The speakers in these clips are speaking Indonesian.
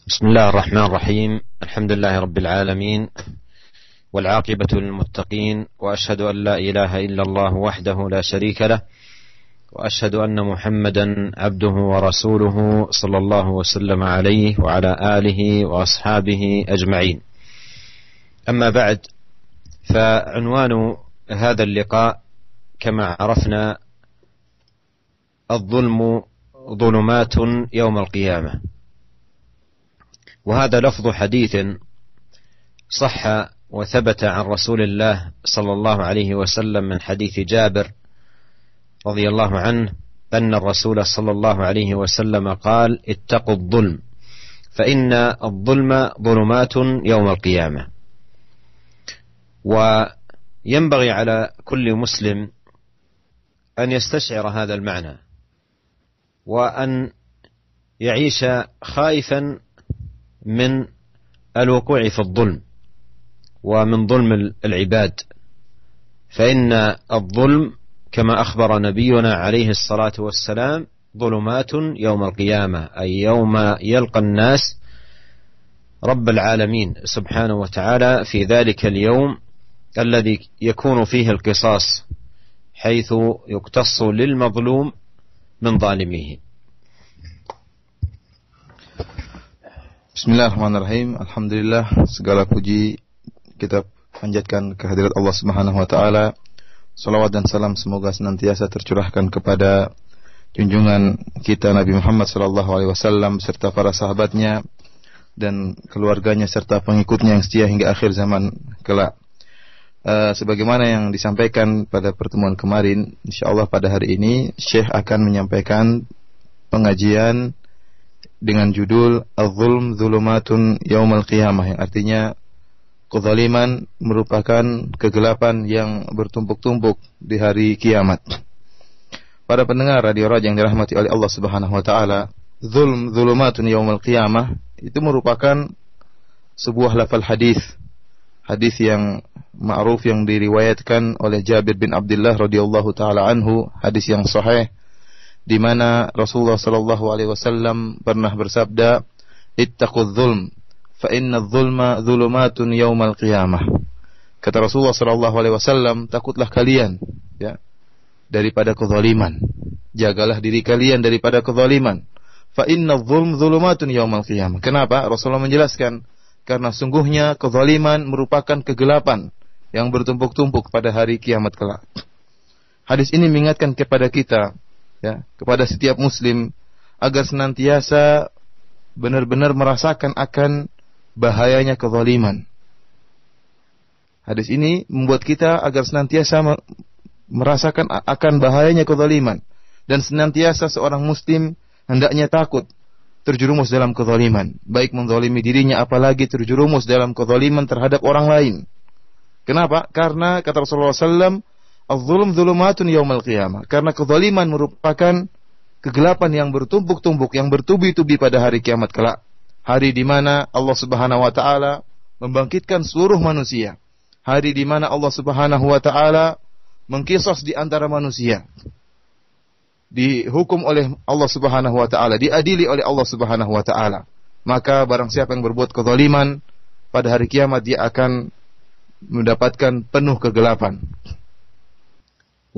بسم الله الرحمن الرحيم. الحمد لله رب العالمين، والعاقبة للمتقين، وأشهد أن لا إله إلا الله وحده لا شريك له، وأشهد أن محمدا عبده ورسوله صلى الله وسلم عليه وعلى آله وأصحابه أجمعين. أما بعد، فعنوان هذا اللقاء كما عرفنا: الظلم ظلمات يوم القيامة. وهذا لفظ حديث صح وثبت عن رسول الله صلى الله عليه وسلم من حديث جابر رضي الله عنه أن الرسول صلى الله عليه وسلم قال: اتقوا الظلم فإن الظلم ظلمات يوم القيامة. وينبغي على كل مسلم أن يستشعر هذا المعنى، وأن يعيش خائفا من الوقوع في الظلم ومن ظلم العباد، فإن الظلم كما أخبر نبينا عليه الصلاة والسلام ظلمات يوم القيامة، أي يوم يلقى الناس رب العالمين سبحانه وتعالى في ذلك اليوم الذي يكون فيه القصاص، حيث يقتص للمظلوم من ظالمه. Bismillahirrahmanirrahim. Alhamdulillah, segala puji kita panjatkan kehadirat Allah Subhanahu wa taala. Salawat dan salam semoga senantiasa tercurahkan kepada junjungan kita Nabi Muhammad sallallahu alaihi wasallam serta para sahabatnya dan keluarganya serta pengikutnya yang setia hingga akhir zaman kelak. Sebagaimana yang disampaikan pada pertemuan kemarin, insyaallah pada hari ini Syekh akan menyampaikan pengajian dengan judul Az-Zulm Zulumatun Yaumal Qiyamah, yang artinya kezaliman merupakan kegelapan yang bertumpuk-tumpuk di hari kiamat. Para pendengar Radio Raja yang dirahmati oleh Allah Subhanahu wa taala, Zulm Zulumatun Yaumal Qiyamah itu merupakan sebuah lafal hadis yang ma'ruf yang diriwayatkan oleh Jabir bin Abdullah radhiyallahu taala anhu, hadis yang sahih di mana Rasulullah sallallahu alaihi wasallam pernah bersabda, "Ittaqudz zulm, fa innadz zulma dzulumatun yaumal qiyamah." Kata Rasulullah sallallahu alaihi wasallam, takutlah kalian daripada kezaliman. Jagalah diri kalian daripada kezaliman. Fa innadz zulm dzulumatun yaumal qiyamah. Kenapa? Rasulullah menjelaskan, karena sungguhnya kezaliman merupakan kegelapan yang bertumpuk-tumpuk pada hari kiamat kelak. Hadis ini mengingatkan kepada kita, kepada setiap muslim agar senantiasa benar-benar merasakan akan bahayanya kezaliman. Hadis ini membuat kita agar senantiasa merasakan akan bahayanya kezaliman, dan senantiasa seorang muslim hendaknya takut terjerumus dalam kezaliman, baik menzalimi dirinya apalagi terjerumus dalam kezaliman terhadap orang lain. Kenapa? Karena kata Rasulullah SAW, Az-zulm zulumatun yaumal qiyamah. Karena kezaliman merupakan kegelapan yang bertumpuk-tumpuk, yang bertubi-tubi pada hari kiamat kelak. Hari di mana Allah Subhanahu wa taala membangkitkan seluruh manusia. Hari di mana Allah Subhanahu wa taala mengqisas di antara manusia. Dihukum oleh Allah Subhanahu wa taala, diadili oleh Allah Subhanahu wa taala. Maka barang siapa yang berbuat kezaliman pada hari kiamat, dia akan mendapatkan penuh kegelapan.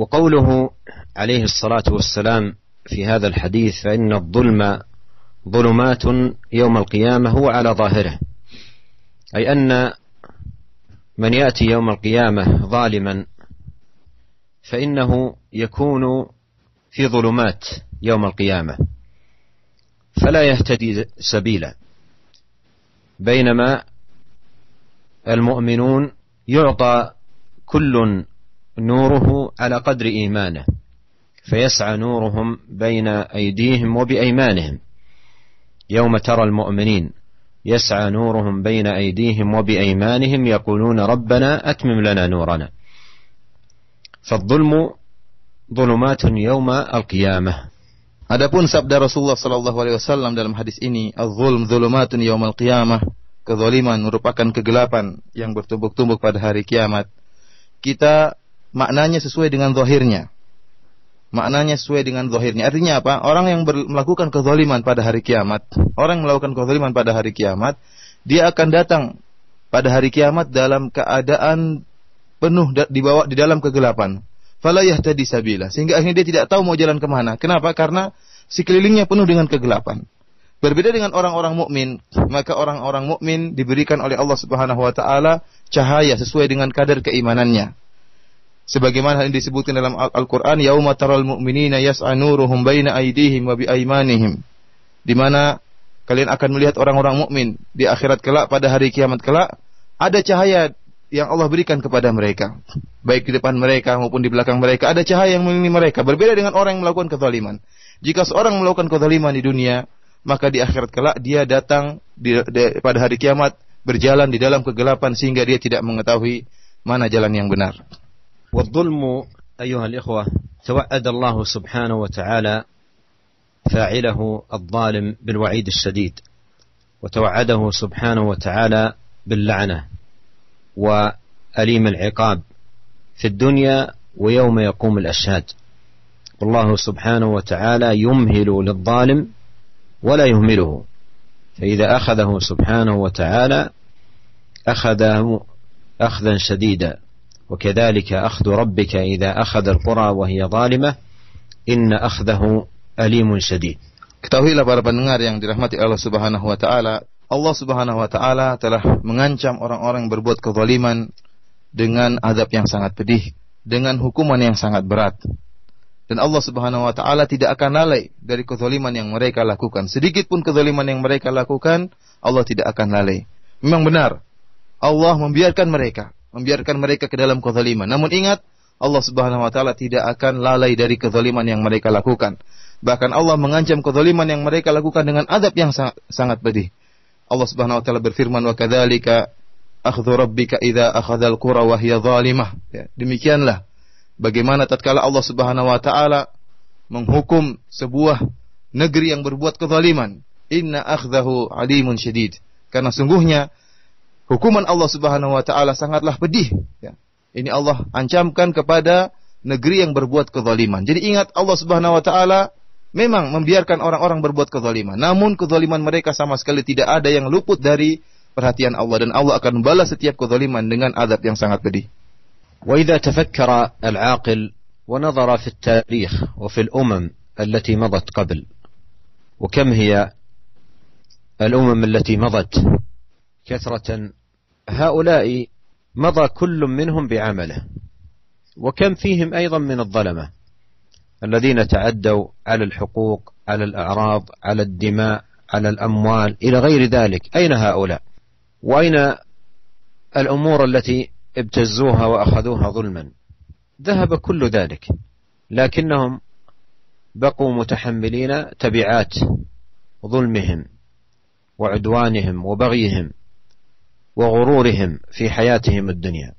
وقوله عليه الصلاة والسلام في هذا الحديث فإن الظلم ظلمات يوم القيامة هو على ظاهره، أي أن من يأتي يوم القيامة ظالما فإنه يكون في ظلمات يوم القيامة فلا يهتدي سبيلا، بينما المؤمنون يعطى كل نوره على قدر إيمانه، فيسعى نورهم بين أيديهم وبأيمانهم. يوم ترى المؤمنين يسعى نورهم بين أيديهم وبأيمانهم يقولون ربنا أتمم لنا نورنا. فالظلم ظلمات يوم القيامة. Adapun sabda Rasulullah sallallahu alaihi wasallam dalam hadis ini, Az-zulm zulumatun yaumal qiyamah, kezaliman merupakan kegelapan yang bertumpuk-tumpuk pada hari kiamat. Kita maknanya sesuai dengan zahirnya. maknanya sesuai dengan zahirnya. Artinya apa? Orang yang melakukan kezaliman pada hari kiamat, orang yang melakukan kezaliman pada hari kiamat, dia akan datang pada hari kiamat dalam keadaan penuh dibawa di dalam kegelapan. Fala yahtadi sabila, sehingga akhirnya dia tidak tahu mau jalan kemana. Kenapa? Karena sekelilingnya penuh dengan kegelapan. Berbeda dengan orang-orang mukmin, maka orang-orang mukmin diberikan oleh Allah Subhanahu wa taala cahaya sesuai dengan kadar keimanannya. Sebagaimana yang disebutkan dalam Al-Qur'an, yauma taral mu'minina yas'a nuruhum baina aydihim wa bi aymanihim. Di mana kalian akan melihat orang-orang mukmin di akhirat kelak, pada hari kiamat kelak, ada cahaya yang Allah berikan kepada mereka. Baik di depan mereka maupun di belakang mereka, ada cahaya yang mengelilingi mereka. Berbeda dengan orang yang melakukan kezaliman. Jika seorang melakukan kezaliman di dunia, maka di akhirat kelak dia datang pada hari kiamat berjalan di dalam kegelapan sehingga dia tidak mengetahui mana jalan yang benar. والظلم أيها الإخوة توعد الله سبحانه وتعالى فاعله الظالم بالوعيد الشديد، وتوعده سبحانه وتعالى باللعنة وأليم العقاب في الدنيا ويوم يقوم الأشهاد. والله سبحانه وتعالى يمهل للظالم ولا يهمله، فإذا أخذه سبحانه وتعالى أخذه أخذا شديدا، وكذلك أخذ ربك إذا أخذ القرى وهي ظالمة إن أخذه أليم شديد. Ketahuilah para pendengar yang dirahmati Allah Subhanahu wa taala, Allah Subhanahu wa taala telah mengancam orang-orang yang berbuat kezaliman dengan azab yang sangat pedih, dengan hukuman yang sangat berat. Dan Allah Subhanahu wa taala tidak akan lalai dari kezaliman yang mereka lakukan. Sedikit pun kezaliman yang mereka lakukan, Allah tidak akan lalai. Memang benar, Allah membiarkan mereka ke dalam kezaliman. Namun ingat, Allah Subhanahu wa taala tidak akan lalai dari kezaliman yang mereka lakukan. Bahkan Allah mengancam kezaliman yang mereka lakukan dengan azab yang sangat pedih. Allah Subhanahu wa taala berfirman, "Wa kadzalika akhdhu rabbika idza akhadhal qura wa hiya zalimah." Ya, demikianlah bagaimana tatkala Allah Subhanahu wa taala menghukum sebuah negeri yang berbuat kezaliman. Inna akhdahu alimun syadid. Karena sungguhnya hukuman Allah Subhanahu wa taala sangatlah pedih. Ya. Ini Allah ancamkan kepada negeri yang berbuat kezaliman. Jadi ingat, Allah Subhanahu wa taala memang membiarkan orang-orang berbuat kezaliman. Namun kezaliman mereka sama sekali tidak ada yang luput dari perhatian Allah, dan Allah akan membalas setiap kezaliman dengan azab yang sangat pedih. وإذا تفكر العاقل ونظر في التاريخ وفي الأمم التي مضت قبل، وكم هي الأمم التي مضت كثرة، هؤلاء مضى كل منهم بعمله، وكم فيهم أيضا من الظلمة الذين تعدوا على الحقوق، على الأعراض، على الدماء، على الأموال إلى غير ذلك. أين هؤلاء؟ وأين الأمور التي ابتزوها وأخذوها ظلما؟ ذهب كل ذلك، لكنهم بقوا متحملين تبعات ظلمهم وعدوانهم وبغيهم وغرورهم في حياتهم الدنيا.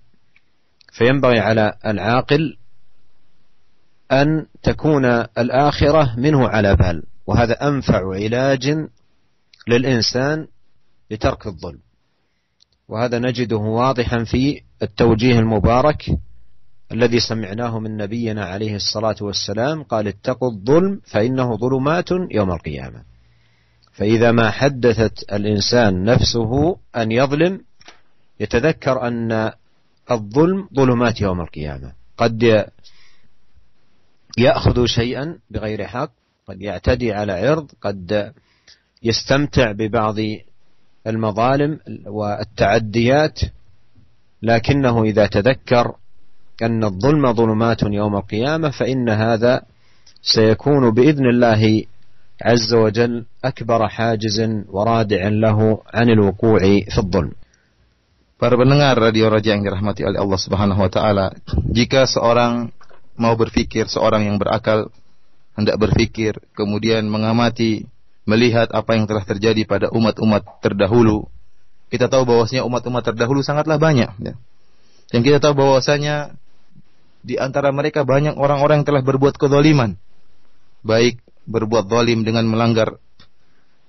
فينبغي على العاقل أن تكون الآخرة منه على بال، وهذا أنفع علاج للإنسان لترك الظلم. وهذا نجده واضحا في التوجيه المبارك الذي سمعناه من نبينا عليه الصلاة والسلام، قال: اتقوا الظلم فإنه ظلمات يوم القيامة. فإذا ما حدثت الإنسان نفسه أن يظلم يتذكر أن الظلم ظلمات يوم القيامة. قد يأخذ شيئا بغير حق، قد يعتدي على عرض، قد يستمتع ببعض المظالم والتعديات، لكنه إذا تذكر أن الظلم ظلمات يوم القيامة فإن هذا سيكون بإذن الله عز وجل أكبر حاجز ورادع له عن الوقوع في الظلم. Para pendengar Radio Raja yang dirahmati oleh Allah Subhanahu wa taala, jika seorang mau berfikir, seorang yang berakal hendak berfikir, kemudian mengamati, melihat apa yang telah terjadi pada umat-umat terdahulu, kita tahu bahwasanya umat-umat terdahulu sangatlah banyak, ya. Dan kita tahu bahwasanya di antara mereka banyak orang-orang yang telah berbuat kezaliman, baik berbuat zalim dengan melanggar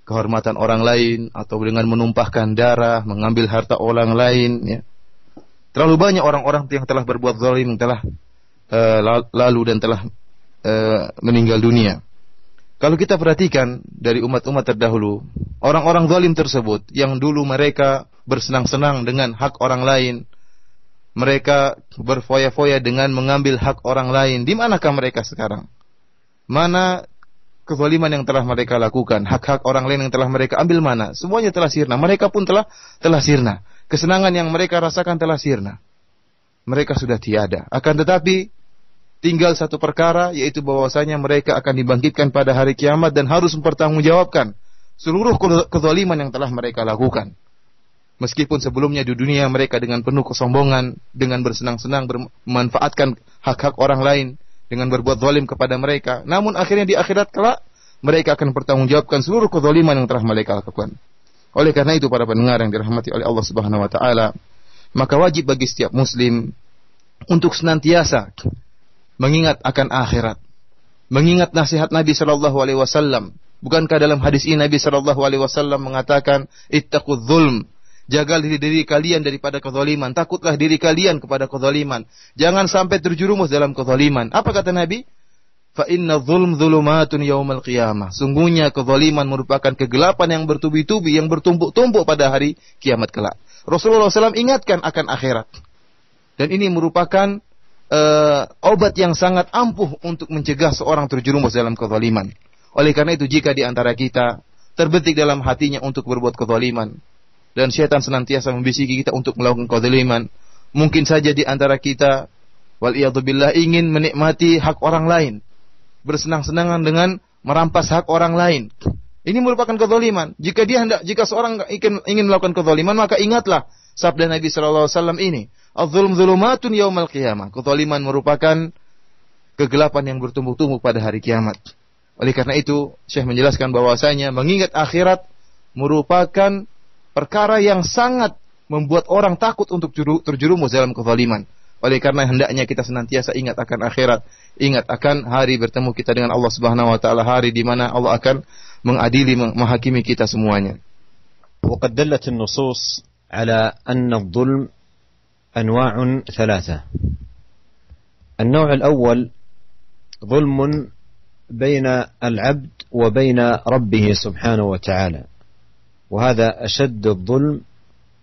kehormatan orang lain, atau dengan menumpahkan darah, mengambil harta orang lain, ya. Terlalu banyak orang-orang yang telah berbuat zalim, yang telah lalu dan telah meninggal dunia. Kalau kita perhatikan dari umat-umat terdahulu, orang-orang zalim tersebut yang dulu mereka bersenang-senang dengan hak orang lain, mereka berfoya-foya dengan mengambil hak orang lain, di manakah mereka sekarang? Mana kezaliman yang telah mereka lakukan, hak-hak orang lain yang telah mereka ambil mana? Semuanya telah sirna. Mereka pun telah sirna. Kesenangan yang mereka rasakan telah sirna. Mereka sudah tiada. Akan tetapi tinggal satu perkara, yaitu bahwasanya mereka akan dibangkitkan pada hari kiamat dan harus mempertanggungjawabkan seluruh kezaliman yang telah mereka lakukan. Meskipun sebelumnya di dunia mereka dengan penuh kesombongan, dengan bersenang-senang memanfaatkan hak-hak orang lain, dengan berbuat zalim kepada mereka, namun akhirnya di akhirat kelak mereka akan bertanggungjawabkan seluruh kezaliman yang telah mereka lakukan. Oleh karena itu, para pendengar yang dirahmati oleh Allah Subhanahu wa taala, maka wajib bagi setiap muslim untuk senantiasa mengingat akan akhirat, mengingat nasihat Nabi sallallahu alaihi wasallam. Bukankah dalam hadis ini Nabi sallallahu alaihi wasallam mengatakan, "Ittaqudz zulm." Jagalah diri kalian daripada kezaliman, takutlah diri kalian kepada kezaliman. Jangan sampai terjerumus dalam kezaliman. Apa kata Nabi? Fa inna dzulm dzulumatun yaumal qiyamah. Sungguhnya kezaliman merupakan kegelapan yang bertubi-tubi, yang bertumpuk-tumpuk pada hari kiamat kelak. Rasulullah SAW ingatkan akan akhirat. Dan ini merupakan obat yang sangat ampuh untuk mencegah seorang terjerumus dalam kezaliman. Oleh karena itu, jika di antara kita terbetik dalam hatinya untuk berbuat kezaliman, dan syaitan senantiasa membisiki kita untuk melakukan kezaliman, mungkin saja di antara kita waliyadzubillah ingin menikmati hak orang lain, bersenang-senangan dengan merampas hak orang lain. Ini merupakan kezaliman. Jika seorang ingin melakukan kezaliman, maka ingatlah sabda Nabi sallallahu alaihi wasallam ini, "Adz-dzulm dzulumatun yaumal qiyamah." Kezaliman merupakan kegelapan yang bertumpuk-tumpuk pada hari kiamat. Oleh karena itu, Syekh menjelaskan bahwasanya mengingat akhirat merupakan perkara yang sangat membuat orang takut untuk terjerumus dalam kezaliman. Oleh karena hendaknya kita senantiasa ingat akan akhirat, ingat akan hari bertemu kita dengan Allah Subhanahu wa taala, hari di mana Allah akan mengadili, menghakimi kita semuanya. وقد دلت النصوص على أن الظلم أنواع ثلاثة. النوع الأول ظلم بين العبد وبين ربه سبحانه وتعالى، وهذا أشد الظلم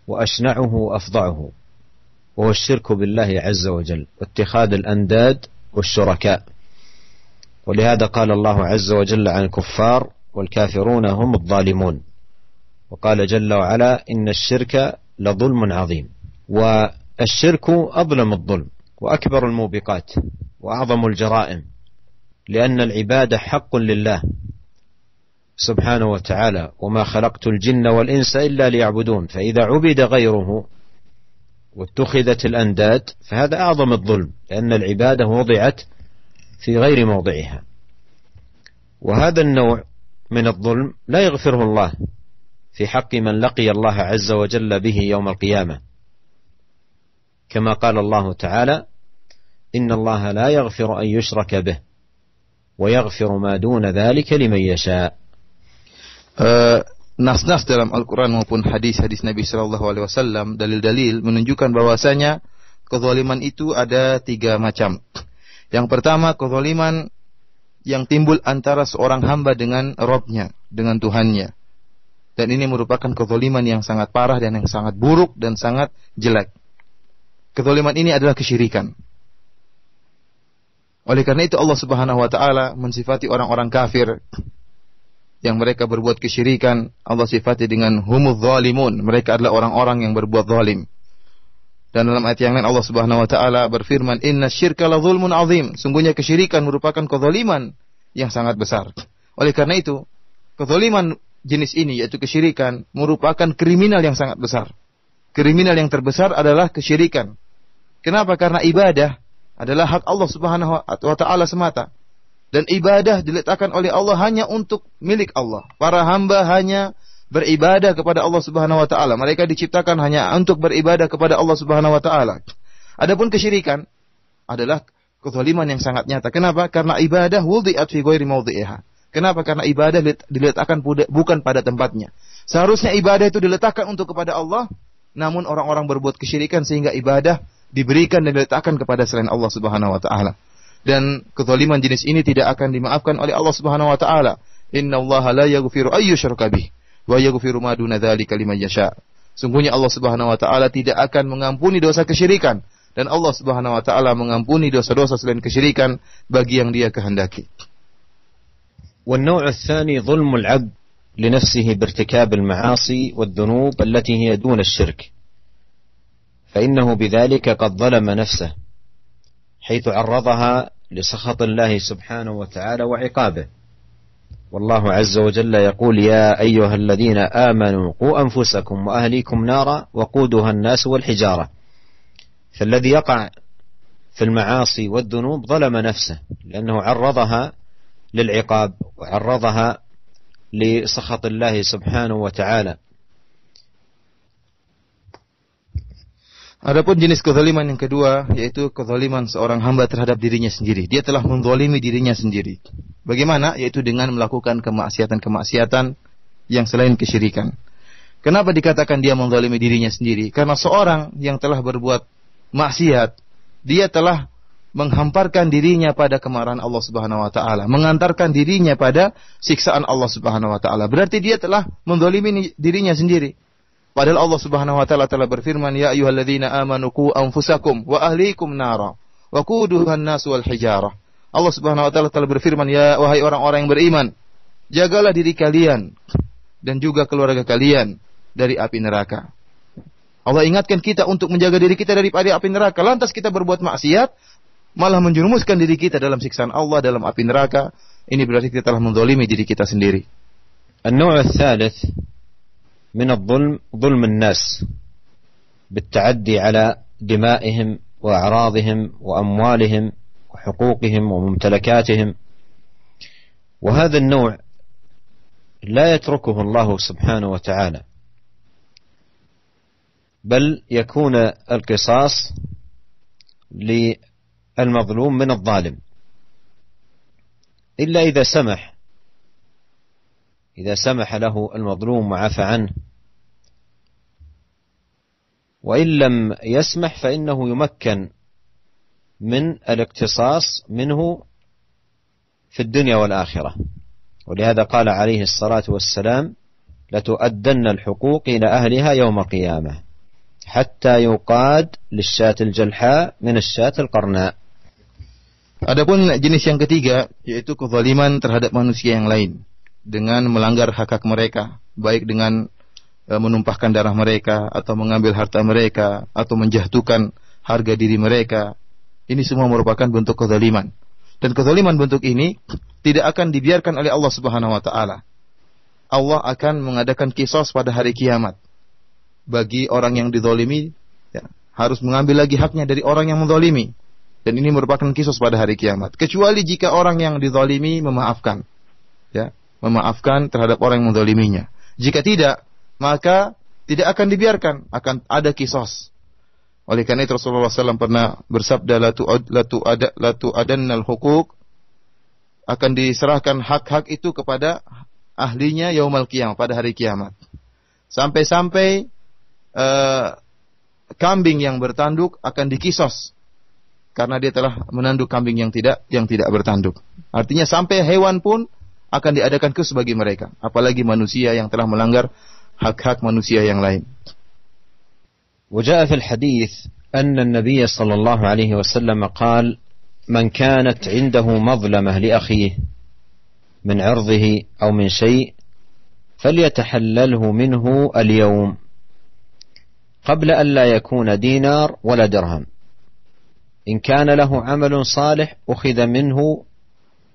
وأشنعه وأفظعه، وهو الشرك بالله عز وجل واتخاذ الأنداد والشركاء. ولهذا قال الله عز وجل عن الكفار: والكافرون هم الظالمون. وقال جل وعلا: إن الشرك لظلم عظيم. والشرك أظلم الظلم وأكبر الموبقات وأعظم الجرائم، لأن العبادة حق لله سبحانه وتعالى: وما خلقت الجن والإنس إلا ليعبدون. فإذا عبد غيره واتخذت الأنداد فهذا أعظم الظلم، لأن العبادة وضعت في غير موضعها. وهذا النوع من الظلم لا يغفره الله في حق من لقي الله عز وجل به يوم القيامة، كما قال الله تعالى: إن الله لا يغفر أن يشرك به ويغفر ما دون ذلك لمن يشاء. Nas-nas dalam Al-Quran maupun hadis-hadis Nabi Sallallahu Alaihi Wasallam, dalil-dalil menunjukkan bahwasanya kezaliman itu ada 3 macam. Yang pertama, kezaliman yang timbul antara seorang hamba dengan Rabb-nya, dengan Tuhannya. Dan ini merupakan kezaliman yang sangat parah dan yang sangat buruk dan sangat jelek. Kezaliman ini adalah kesyirikan. Oleh karena itu Allah Subhanahu wa taala mensifati orang-orang kafir yang mereka berbuat kesyirikan, Allah sifati dengan humudz zalimun. Mereka adalah orang-orang yang berbuat zalim. Dan dalam ayat yang lain Allah Subhanahu wa taala berfirman, "Innasyirka ladzulmun azim." Sungguhnya kesyirikan merupakan kezaliman yang sangat besar. Oleh karena itu, kezaliman jenis ini, yaitu kesyirikan, merupakan kriminal yang sangat besar. Kriminal yang terbesar adalah kesyirikan. Kenapa? Karena ibadah adalah hak Allah Subhanahu wa taala semata. Dan ibadah diletakkan oleh Allah hanya untuk milik Allah. Para hamba hanya beribadah kepada Allah Subhanahu wa taala. Mereka diciptakan hanya untuk beribadah kepada Allah Subhanahu wa taala. Adapun kesyirikan adalah kezaliman yang sangat nyata. Kenapa? Karena ibadah wudi'at fi ghairi mawdhi'iha. Kenapa? Karena ibadah diletakkan bukan pada tempatnya. Seharusnya ibadah itu diletakkan untuk kepada Allah, namun orang-orang berbuat kesyirikan sehingga ibadah diberikan dan diletakkan kepada selain Allah Subhanahu wa taala. Dan kezaliman jenis ini tidak akan dimaafkan oleh Allah Subhanahu wa taala. Innallaha la yaghfiru ayyushraka bih wa yaghfiru ma duna dzalika liman yasha. Sungguhnya Allah Subhanahu wa taala tidak akan mengampuni dosa kesyirikan, dan Allah Subhanahu wa taala mengampuni dosa-dosa selain kesyirikan bagi yang Dia kehendaki. والنوع الثاني ظلم العبد لنفسه بارتكاب المعاصي والذنوب التي هي دون الشرك، فإنه بذلك قد ظلم نفسه حيث عرضها لسخط الله سبحانه وتعالى وعقابه. والله عز وجل يقول: يا أيها الذين آمنوا قوا أنفسكم وأهليكم نارا وقودها الناس والحجارة. فالذي يقع في المعاصي والذنوب ظلم نفسه، لأنه عرضها للعقاب وعرضها لسخط الله سبحانه وتعالى. Adapun jenis kezaliman yang kedua, yaitu kezaliman seorang hamba terhadap dirinya sendiri. Dia telah menzalimi dirinya sendiri. Bagaimana? Yaitu dengan melakukan kemaksiatan-kemaksiatan yang selain kesyirikan. Kenapa dikatakan dia menzalimi dirinya sendiri? Karena seorang yang telah berbuat maksiat, dia telah menghamparkan dirinya pada kemarahan Allah Subhanahu wa taala, mengantarkan dirinya pada siksaan Allah Subhanahu wa taala. Berarti dia telah menzalimi dirinya sendiri. Padahal Allah Subhanahu wa taala telah berfirman, ya ayyuhalladzina amanu qu anfusakum wa ahlikum nara wa quduhan nas wal hijarah. Allah Subhanahu wa taala telah berfirman, ya wahai orang-orang yang beriman, jagalah diri kalian dan juga keluarga kalian dari api neraka. Allah ingatkan kita untuk menjaga diri kita dari api neraka. Lantas kita berbuat maksiat, malah menjerumuskan diri kita dalam siksaan Allah, dalam api neraka. Ini berarti kita telah menzalimi diri kita sendiri. النوع الثالث من الظلم ظلم الناس بالتعدي على دمائهم وأعراضهم وأموالهم وحقوقهم وممتلكاتهم. وهذا النوع لا يتركه الله سبحانه وتعالى، بل يكون القصاص للمظلوم من الظالم، إلا إذا سمح له المظلوم وعفى عنه، وإن لم يسمح فإنه يمكن من الاقتصاص منه في الدنيا والآخرة. ولهذا قال عليه الصلاة والسلام: لتؤدن الحقوق إلى أهلها يوم القيامة حتى يقاد للشاة الجلحاء من الشاة القرناء. Adapun jenis yang ketiga, yaitu kezaliman terhadap manusia yang lain dengan melanggar hak-hak mereka, baik dengan menumpahkan darah mereka atau mengambil harta mereka atau menjatuhkan harga diri mereka. Ini semua merupakan bentuk kezaliman. Dan kezaliman bentuk ini tidak akan dibiarkan oleh Allah Subhanahu wa taala. Allah akan mengadakan qisas pada hari kiamat. Bagi orang yang dizalimi, ya, harus mengambil lagi haknya dari orang yang menzalimi. Dan ini merupakan qisas pada hari kiamat. Kecuali jika orang yang dizalimi memaafkan. Ya, memaafkan terhadap orang yang menzaliminya. Jika tidak, maka tidak akan dibiarkan, akan ada qisas. Oleh karena itu Rasulullah SAW pernah bersabda, latu adannal hukuk, akan diserahkan hak-hak itu kepada ahlinya yaumal qiyamah, pada hari kiamat. Sampai-sampai kambing yang bertanduk akan dikisos karena dia telah menanduk kambing yang tidak bertanduk. Artinya sampai hewan pun akan diadakan qisas bagi mereka, apalagi manusia yang telah melanggar hak-hak manusia yang lain. وجاء في الحديث أن النبي صلى الله عليه وسلم قال: من كانت عنده مظلمة لأخيه من عرضه أو من شيء فليتحلله منه اليوم قبل أن لا يكون دينار ولا درهم. إن كان له عمل صالح أخذ منه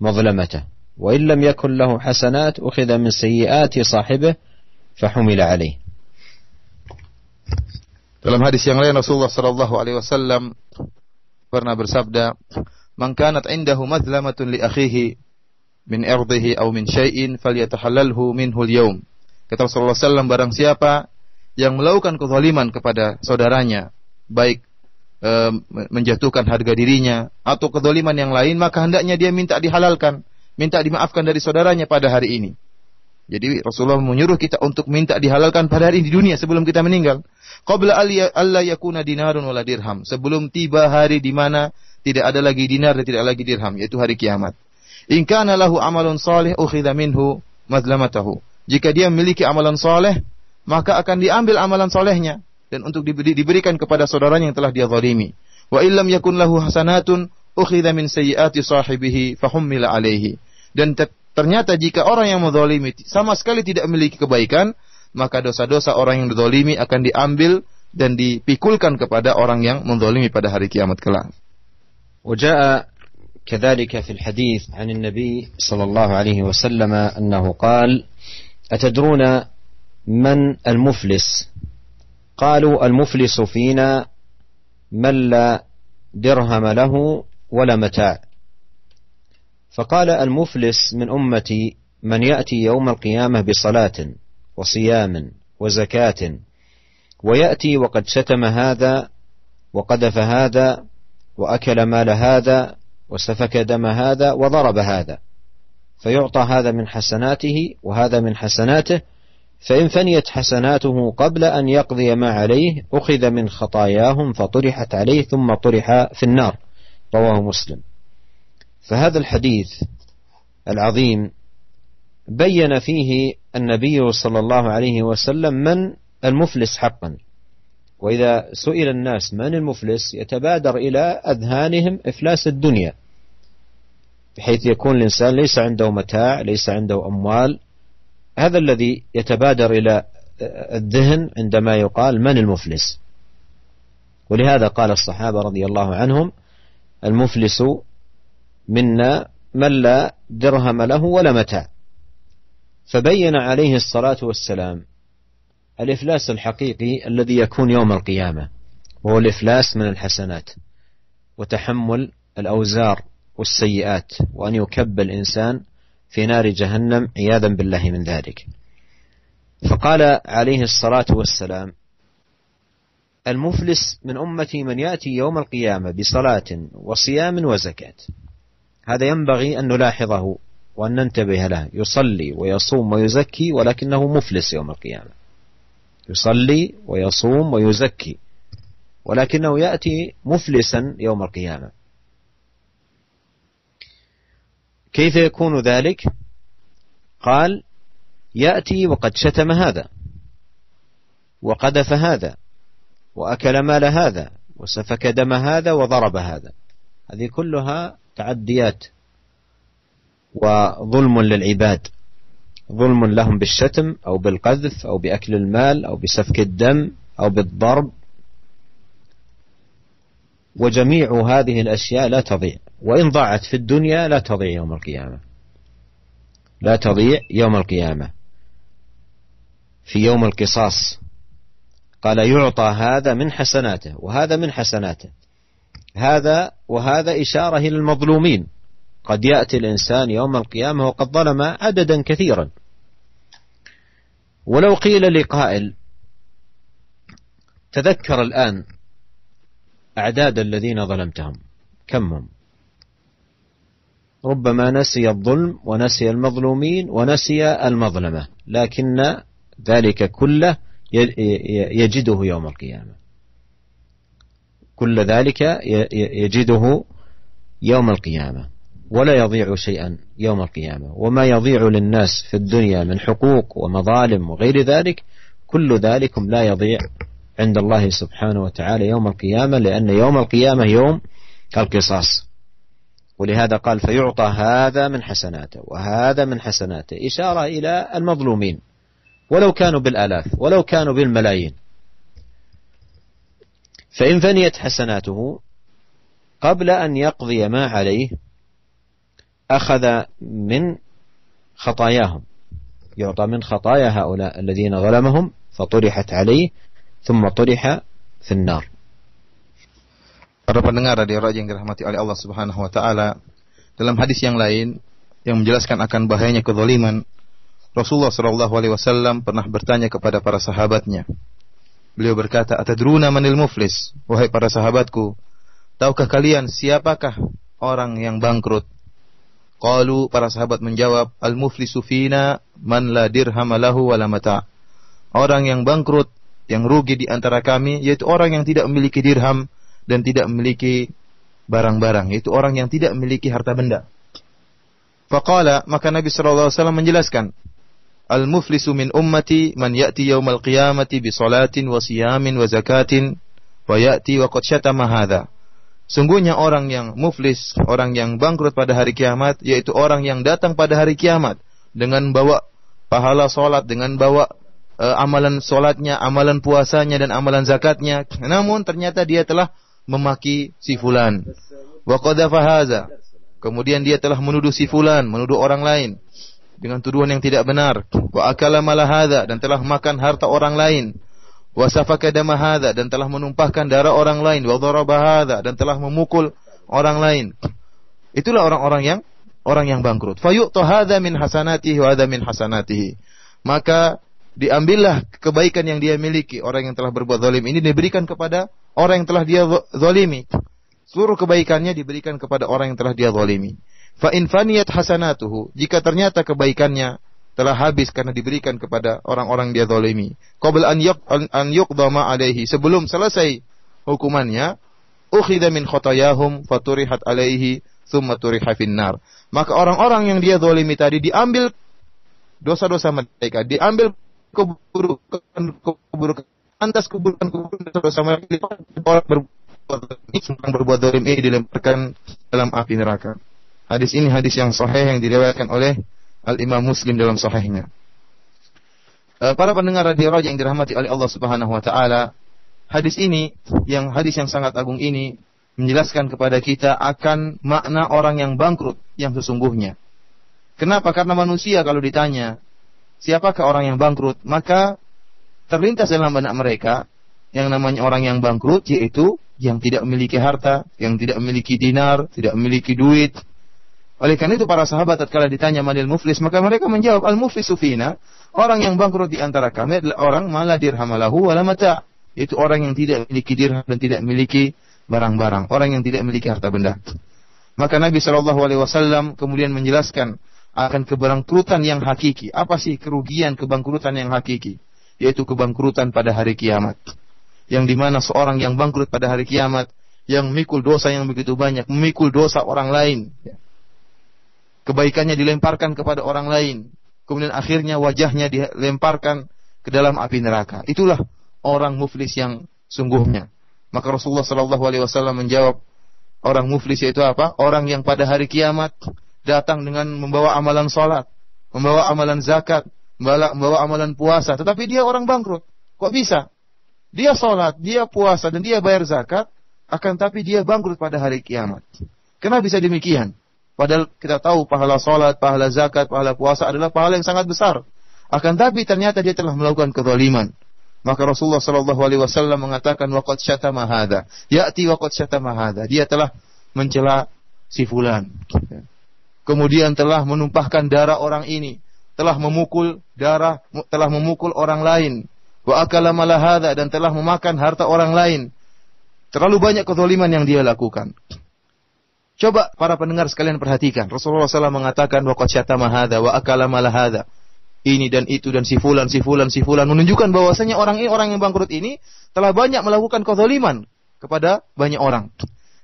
مظلمته، وإن لم يكن له حسنات أخذ من سيئات صاحبه فحمل عليه. Dalam hadis yang lain Rasulullah sallallahu alaihi wasallam pernah bersabda, "Man kanat 'indahu madlamatun li akhihi min irdihi aw min syai'in falyatahallalhu minhu al-yawm." Kata Rasulullah sallallahu alaihi wasallam, barang siapa yang melakukan kezaliman kepada saudaranya, baik menjatuhkan harga dirinya atau kezaliman yang lain, maka hendaknya dia minta dihalalkan, minta dimaafkan dari saudaranya pada hari ini. Jadi Rasulullah menyuruh kita untuk minta dihalalkan pada hari ini di dunia sebelum kita meninggal. Qabla alla yakuna dinarun wala dirham, sebelum tiba hari di mana tidak ada lagi dinar dan tidak lagi dirham, yaitu hari kiamat. In kana lahu amalun salih ukhidha minhu madlamatahu. Jika dia memiliki amalan saleh, maka akan diambil amalan salehnya dan untuk diberikan kepada saudaranya yang telah dia zalimi. Wa illam yakun lahu hasanatun ukhidha min sayyiati sahibihi fahummila alaihi. Dan ternyata jika orang yang menzalimi sama sekali tidak memiliki kebaikan, maka dosa-dosa orang yang dizalimi akan diambil dan dipikulkan kepada orang yang menzalimi pada hari kiamat kelak. وجاء كذلك في الحديث عن النبي صلى الله عليه وسلم أنه قال: أتدرون من المفلس؟ قالوا: المفلس فينا من لا درهم له ولا متاع. فقال: المفلس من أمتي من يأتي يوم القيامة بصلاة وصيام وزكاة ويأتي وقد شتم هذا وقذف هذا وأكل مال هذا وسفك دم هذا وضرب هذا، فيعطى هذا من حسناته وهذا من حسناته، فإن فنيت حسناته قبل أن يقضي ما عليه أخذ من خطاياهم فطرحت عليه ثم طرح في النار. رواه مسلم. فهذا الحديث العظيم بين فيه النبي صلى الله عليه وسلم من المفلس حقا. وإذا سئل الناس من المفلس يتبادر إلى أذهانهم إفلاس الدنيا، بحيث يكون الإنسان ليس عنده متاع، ليس عنده أموال. هذا الذي يتبادر إلى الذهن عندما يقال من المفلس. ولهذا قال الصحابة رضي الله عنهم: المفلس منا من لا درهم له ولا متاع. فبين عليه الصلاة والسلام الإفلاس الحقيقي الذي يكون يوم القيامة، وهو الإفلاس من الحسنات وتحمل الأوزار والسيئات، وأن يكب الإنسان في نار جهنم عياذا بالله من ذلك. فقال عليه الصلاة والسلام: المفلس من أمتي من يأتي يوم القيامة بصلاة وصيام وزكاة. هذا ينبغي أن نلاحظه وأن ننتبه له. يصلي ويصوم ويزكي ولكنه مفلس يوم القيامة. يصلي ويصوم ويزكي ولكنه يأتي مفلسا يوم القيامة. كيف يكون ذلك؟ قال: يأتي وقد شتم هذا وقذف هذا وأكل مال هذا وسفك دم هذا وضرب هذا. هذه كلها تعديات وظلم للعباد، ظلم لهم بالشتم أو بالقذف أو بأكل المال أو بسفك الدم أو بالضرب. وجميع هذه الأشياء لا تضيع، وإن ضاعت في الدنيا لا تضيع يوم القيامة، لا تضيع يوم القيامة. في يوم القصاص قال: يعطى هذا من حسناته وهذا من حسناته. هذا وهذا إشارة إلى المظلومين. قد يأتي الإنسان يوم القيامة وقد ظلم عددا كثيرا. ولو قيل لقائل: تذكر الآن أعداد الذين ظلمتهم كم هم؟ ربما نسي الظلم ونسي المظلومين ونسي المظلمة، لكن ذلك كله يجده يوم القيامة. كل ذلك يجده يوم القيامة، ولا يضيع شيئا يوم القيامة. وما يضيع للناس في الدنيا من حقوق ومظالم وغير ذلك، كل ذلك لا يضيع عند الله سبحانه وتعالى يوم القيامة، لأن يوم القيامة يوم القصاص. ولهذا قال: فيعطى هذا من حسناته وهذا من حسناته، إشارة إلى المظلومين ولو كانوا بالآلاف ولو كانوا بالملايين. فإن فنيت حسناته قبل أن يقضي ما عليه أخذ من خطاياهم، يعطى من خطايا هؤلاء الذين ظلمهم فطرحت عليه ثم طرح في النار. Para pendengar radio yang dirahmati oleh Allah Subhanahu wa taala, dalam hadis yang lain yang menjelaskan akan bahayanya kezaliman, Rasulullah sallallahu alaihi wasallam pernah bertanya kepada para sahabatnya. Beliau berkata, "Atadruna manil muflis?" Wahai para sahabatku, tahukah kalian siapakah orang yang bangkrut? Qalu, para sahabat menjawab, "Al-muflisu fina man la dirham lahu wa la mata'." Orang yang bangkrut, yang rugi di antara kami, yaitu orang yang tidak memiliki dirham dan tidak memiliki barang-barang, yaitu orang yang tidak memiliki harta benda. Faqala, maka Nabi sallallahu alaihi wasallam menjelaskan, al-muflisu min ummati man ya'ti yaumal qiyamati bi salatin wa siyamin wa zakatin wa ya'ti wa qad syatama hadza. Sungguhnya orang yang muflis, orang yang bangkrut pada hari kiamat, yaitu orang yang datang pada hari kiamat dengan bawa pahala salat, dengan bawa amalan salatnya, amalan puasanya dan amalan zakatnya, namun ternyata dia telah memaki si fulan. Wa qadhafa hadza. Kemudian dia telah menuduh si fulan, menuduh orang lain dengan tuduhan yang tidak benar. Wa akala mala hadza, dan telah makan harta orang lain. Wa safaka dama hadza, dan telah menumpahkan darah orang lain. Wa daraba hadza, dan telah memukul orang lain. Itulah orang yang bangkrut. Fa yu'ta hadza min hasanatihi wa hadza min hasanatihi. Maka diambillah kebaikan yang dia miliki. Orang yang telah berbuat zalim ini diberikan kepada orang yang telah dia zalimi. Seluruh kebaikannya diberikan kepada orang yang telah dia zalimi. Fa in faniyat hasanatuhu, jika ternyata kebaikannya telah habis karena diberikan kepada orang-orang dia zalimi, qabla an yuqda ma alaihi, sebelum selesai hukumannya, ukhidha min khatayahum faturihat alaihi thumma turiha finnar. Maka orang-orang yang dia zalimi tadi diambil dosa-dosa mereka, diambil keburukan atas keburukan dosa mereka, orang berbuat zalim ini dilemparkan dalam api neraka. Hadis ini hadis yang sahih yang diriwayatkan oleh Al-Imam Muslim dalam sahihnya. Para pendengar radio Raja yang dirahmati oleh Allah Subhanahu wa taala, hadis yang sangat agung ini menjelaskan kepada kita akan makna orang yang bangkrut yang sesungguhnya. Kenapa? Karena manusia kalau ditanya, siapakah orang yang bangkrut? Maka terlintas dalam benak mereka yang namanya orang yang bangkrut, yaitu yang tidak memiliki harta, yang tidak memiliki dinar, tidak memiliki duit. Oleh karena itu para sahabat tatkala ditanya manil muflis, maka mereka menjawab, al-muflisu fina, orang yang bangkrut di antara kami adalah orang mala dirhamalahu wala mata', yaitu orang yang tidak memiliki dirham dan tidak memiliki barang-barang, orang yang tidak memiliki harta benda. Maka Nabi SAW kemudian menjelaskan akan kebangkrutan yang hakiki. Apa sih kerugian kebangkrutan yang hakiki? Yaitu kebangkrutan pada hari kiamat. Yang dimana seorang yang bangkrut pada hari kiamat, yang memikul dosa yang begitu banyak, memikul dosa orang lain, kebaikannya dilemparkan kepada orang lain, kemudian akhirnya wajahnya dilemparkan ke dalam api neraka. Itulah orang muflis yang sungguhnya. Maka Rasulullah SAW menjawab, orang muflis itu apa? Orang yang pada hari kiamat datang dengan membawa amalan salat, membawa amalan zakat, membawa amalan puasa, tetapi dia orang bangkrut. Kok bisa? Dia salat, dia puasa, dan dia bayar zakat, akan tapi dia bangkrut pada hari kiamat. Kenapa bisa demikian? Padahal kita tahu pahala salat, pahala zakat, pahala puasa adalah pahala yang sangat besar. Akan tapi ternyata dia telah melakukan kezaliman. Maka Rasulullah SAW mengatakan, waqad syatama hadza, ya'ti waqad syatama hadza. Dia telah mencela si fulan. Kemudian telah menumpahkan darah orang ini, telah memukul orang lain. Wa akala mala hadza, dan telah memakan harta orang lain. Terlalu banyak kezaliman yang dia lakukan. Coba para pendengar sekalian perhatikan. Rasulullah SAW mengatakan waqad syatama hadza wa akala mala hadza. Ini dan itu dan si fulan menunjukkan bahwasanya orang yang bangkrut ini telah banyak melakukan kezaliman kepada banyak orang.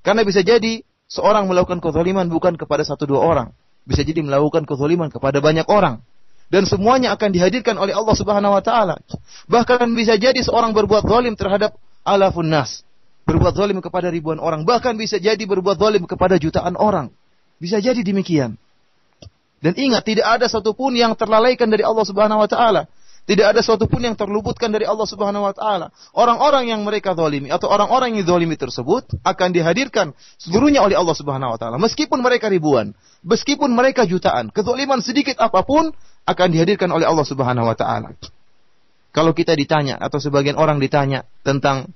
Karena bisa jadi seorang melakukan kezaliman bukan kepada satu dua orang, bisa jadi melakukan kezaliman kepada banyak orang. Dan semuanya akan dihadirkan oleh Allah Subhanahu wa taala. Bahkan bisa jadi seorang berbuat zalim terhadap alafun nas, berbuat zalim kepada ribuan orang, bahkan bisa jadi berbuat zalim kepada jutaan orang. Bisa jadi demikian. Dan ingat, tidak ada satupun yang terlalaikan dari Allah Subhanahu wa taala. Tidak ada satupun yang terluputkan dari Allah Subhanahu wa taala. Orang-orang yang mereka zalimi atau orang-orang yang zalimi tersebut akan dihadirkan seluruhnya oleh Allah Subhanahu wa taala. Meskipun mereka ribuan, meskipun mereka jutaan, kezaliman sedikit apapun akan dihadirkan oleh Allah Subhanahu wa taala. Kalau kita ditanya atau sebagian orang ditanya tentang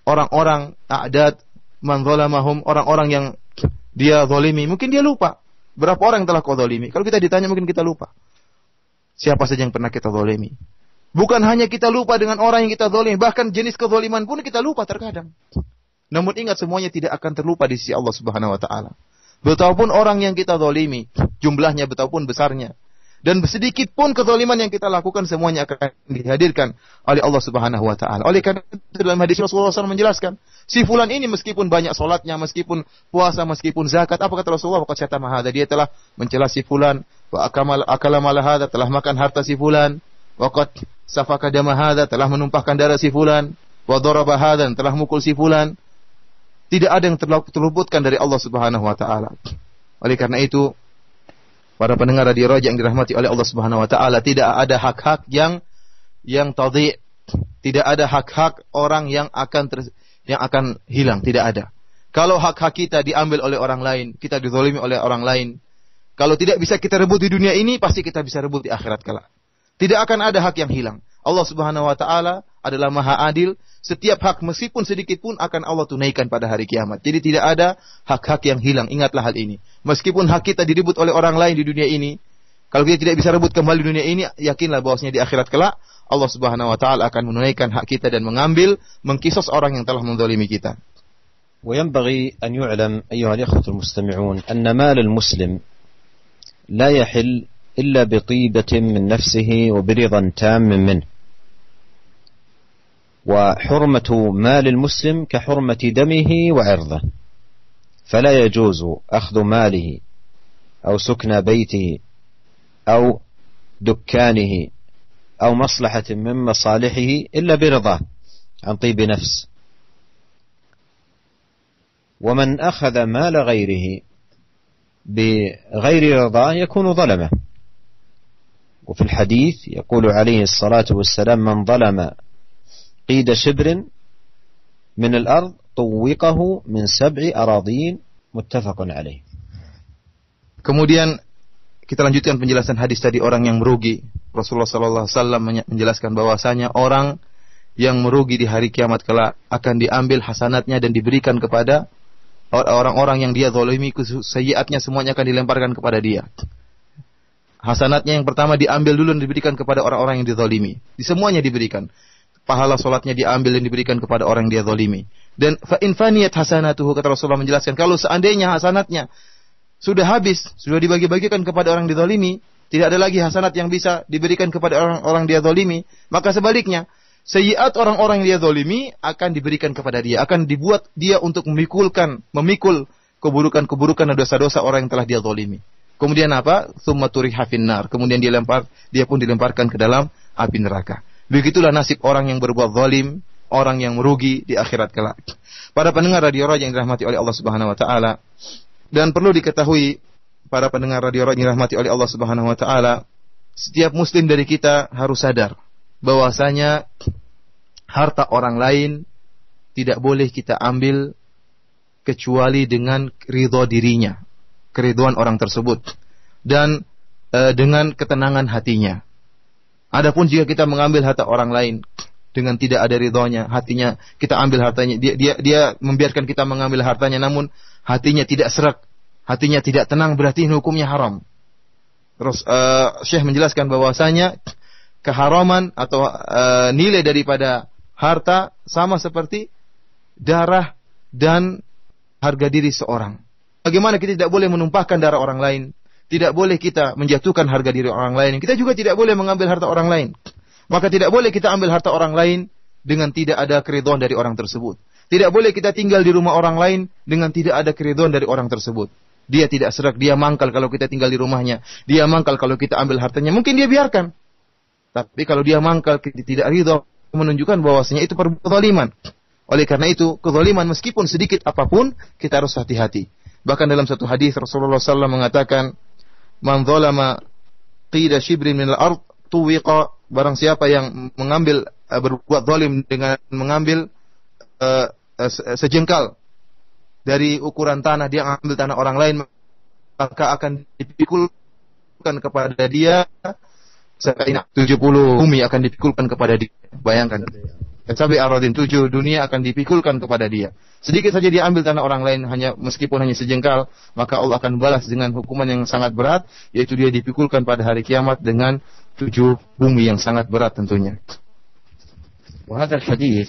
orang-orang a'dad man zalamahum, orang-orang yang dia zalimi, mungkin dia lupa berapa orang yang telah kau zalimi. Kalau kita ditanya mungkin kita lupa siapa saja yang pernah kita zalimi. Bukan hanya kita lupa dengan orang yang kita zalimi, bahkan jenis kezaliman pun kita lupa terkadang. Namun ingat, semuanya tidak akan terlupa di sisi Allah Subhanahu wa taala. Betapapun orang yang kita zalimi, jumlahnya betapapun besarnya, Dan sedikit pun kezaliman yang kita lakukan semuanya akan dihadirkan oleh Allah Subhanahu wa taala. Oleh karena itu dalam hadis Rasulullah SAW menjelaskan, si fulan ini meskipun banyak salatnya, meskipun puasa, meskipun zakat, apa kata Rasulullah? Waqad syatama hadza, dia telah mencela si fulan, wa akala mal hadza, telah makan harta si fulan, waqad safaka dama hadza, telah menumpahkan darah si fulan, wa daraba hadza, telah mukul si fulan. Tidak ada yang terluputkan dari Allah Subhanahu wa taala. Oleh karena itu, para pendengar radio Raja yang dirahmati oleh Allah Subhanahu wa taala, tidak ada hak-hak yang tadhi', tidak ada hak-hak orang yang akan hilang, tidak ada. Kalau hak-hak kita diambil oleh orang lain, kita dizalimi oleh orang lain, kalau tidak bisa kita rebut di dunia ini, pasti kita bisa rebut di akhirat kelak. Tidak akan ada hak yang hilang. Allah Subhanahu wa taala adalah Maha Adil. Setiap hak meskipun sedikit pun akan Allah tunaikan pada hari kiamat. Jadi tidak ada hak-hak yang hilang. Ingatlah hal ini. Meskipun hak kita direbut oleh orang lain di dunia ini, kalau kita tidak bisa rebut kembali di dunia ini, yakinlah bahwasanya di akhirat kelak Allah Subhanahu wa taala akan menunaikan hak kita dan mengkisos orang yang telah menzalimi kita. وينبغي أن يعلم أيها الإخوة المستمعون أن مال المسلم لا يحل إلا بطيبة من نفسه وبرضا تام منه. وحرمة مال المسلم كحرمة دمه وعرضه، فلا يجوز أخذ ماله أو سكن بيته أو دكانه أو مصلحة من مصالحه إلا برضاه عن طيب نفس. ومن أخذ مال غيره بغير رضاه يكون ظلمه. وفي الحديث يقول عليه الصلاة والسلام: من ظلم قيد شبر من الأرض طوقه من 7 أراضين. متفق عليه. Kemudian kita lanjutkan penjelasan hadis tadi, orang yang merugi. Rasulullah sallallahu alaihi wasallam menjelaskan bahwasanya orang yang merugi di hari kiamat kelak akan diambil hasanatnya dan diberikan kepada orang-orang yang dia zalimi, sayyiatnya semuanya akan dilemparkan kepada dia. Hasanatnya yang pertama diambil dulu dan diberikan kepada orang-orang yang dizalimi. Di semuanya diberikan. Pahala solatnya diambil dan diberikan kepada orang yang dia zalimi. Dan fa in faniyat hasanatuhu, kata Rasulullah menjelaskan, kalau seandainya hasanatnya sudah habis, sudah dibagi-bagikan kepada orang yang dizalimi, tidak ada lagi hasanat yang bisa diberikan kepada orang-orang dia zalimi, maka sebaliknya, sayyiat orang-orang yang dia zalimi akan diberikan kepada dia, akan dibuat dia untuk memikul keburukan-keburukan dan dosa-dosa orang yang telah dia zalimi. Kemudian apa? Tsumma turiha finnar. Kemudian dia pun dilemparkan ke dalam api neraka. Begitulah nasib orang yang berbuat zalim, orang yang merugi di akhirat kelak. Para pendengar radio Raja yang dirahmati oleh Allah Subhanahu wa taala, dan perlu diketahui para pendengar radio Raja yang dirahmati oleh Allah Subhanahu wa taala, setiap muslim dari kita harus sadar bahwasanya harta orang lain tidak boleh kita ambil kecuali dengan ridha dirinya, keridhaan orang tersebut, dan dengan ketenangan hatinya. Adapun jika kita mengambil harta orang lain dengan tidak ada ridhonya, hatinya kita ambil hartanya, dia membiarkan kita mengambil hartanya, namun hatinya tidak serak, hatinya tidak tenang, berarti ini hukumnya haram. Terus Syekh menjelaskan bahwasanya keharaman atau nilai daripada harta sama seperti darah dan harga diri seorang. Bagaimana kita tidak boleh menumpahkan darah orang lain? Tidak boleh kita menjatuhkan harga diri orang lain. Kita juga tidak boleh mengambil harta orang lain. Maka tidak boleh kita ambil harta orang lain dengan tidak ada keridhaan dari orang tersebut. Tidak boleh kita tinggal di rumah orang lain dengan tidak ada keridhaan dari orang tersebut. Dia tidak serak, dia mangkal kalau kita tinggal di rumahnya. Dia mangkal kalau kita ambil hartanya. Mungkin dia biarkan. Tapi kalau dia mangkal, tidak ridha, menunjukkan bahwasanya itu perbuatan zaliman. Oleh karena itu, kezaliman meskipun sedikit apapun, kita harus hati-hati. Bahkan dalam satu hadis Rasulullah SAW mengatakan, man zalama qida shibrin min al-ard tuwiqa, barang siapa yang berbuat zalim dengan mengambil sejengkal dari ukuran tanah, dia mengambil tanah orang lain, maka akan dipikulkan kepada dia 70 bumi akan dipikulkan kepada dia. Bayangkan, sampai aradin 7 dunia akan dipikulkan kepada dia. Sedikit saja dia ambil tanah orang lain, meskipun hanya sejengkal, maka Allah akan balas dengan hukuman yang sangat berat, yaitu dia dipikulkan pada hari kiamat dengan 7 bumi yang sangat berat tentunya. وهذا الحديث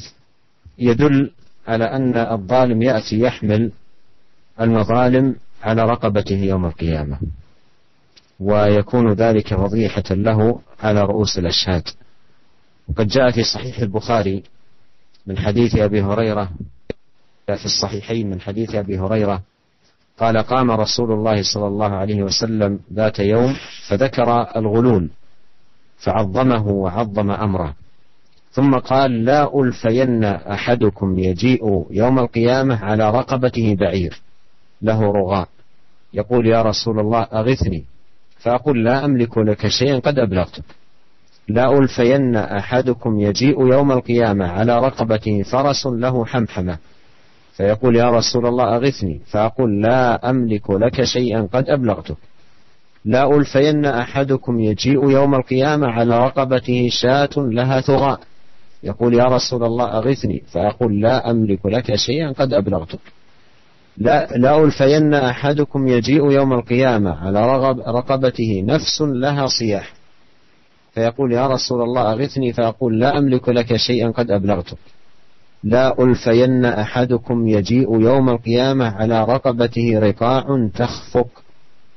يدل على أن الظالم يأتي يحمل المظالم على رقبته يوم القيامة. ويكون ذلك فضيحة له على رؤوس الأشهاد. وقد جاء في صحيح البخاري من حديث أبي هريرة، في الصحيحين من حديث أبي هريرة قال: قام رسول الله صلى الله عليه وسلم ذات يوم فذكر الغلول فعظمه وعظم أمره، ثم قال: لا ألفين أحدكم يجيء يوم القيامة على رقبته بعير له رغاء، يقول: يا رسول الله أغثني، فأقول: لا أملك لك شيئا قد أبلغتك. لا ألفين أحدكم يجيء يوم القيامة على رقبته فرس له حمحمة، فيقول: يا رسول الله أغثني، فأقول: لا أملك لك شيئا قد أبلغتك. لا ألفين أحدكم يجيء يوم القيامة على رقبته شاة لها ثغاء، يقول: يا رسول الله أغثني، فأقول: لا أملك لك شيئا قد أبلغتك. لا ألفين أحدكم يجيء يوم القيامة على رقبته نفس لها صياح، فيقول: يا رسول الله أغثني، فأقول: لا أملك لك شيئا قد أبلغتك. لا ألفين أحدكم يجيء يوم القيامة على رقبته رقاع تخفق،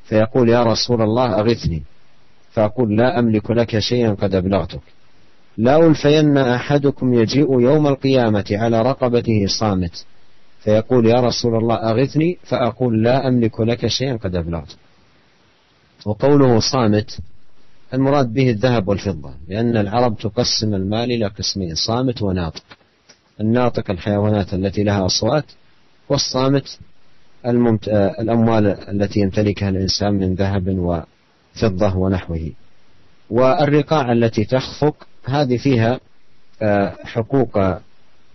فيقول: يا رسول الله أغثني، فأقول: لا أملك لك شيئا قد أبلغتك. لا ألفين أحدكم يجيء يوم القيامة على رقبته صامت، فيقول: يا رسول الله أغثني، فأقول: لا أملك لك شيئا قد أبلغتك. وقوله صامت المراد به الذهب والفضة، لأن العرب تقسم المال إلى قسمين: صامت وناطق. الناطق الحيوانات التي لها أصوات، والصامت الأموال التي يمتلكها الإنسان من ذهب وفضة ونحوه. والرقاع التي تخفق هذه فيها حقوق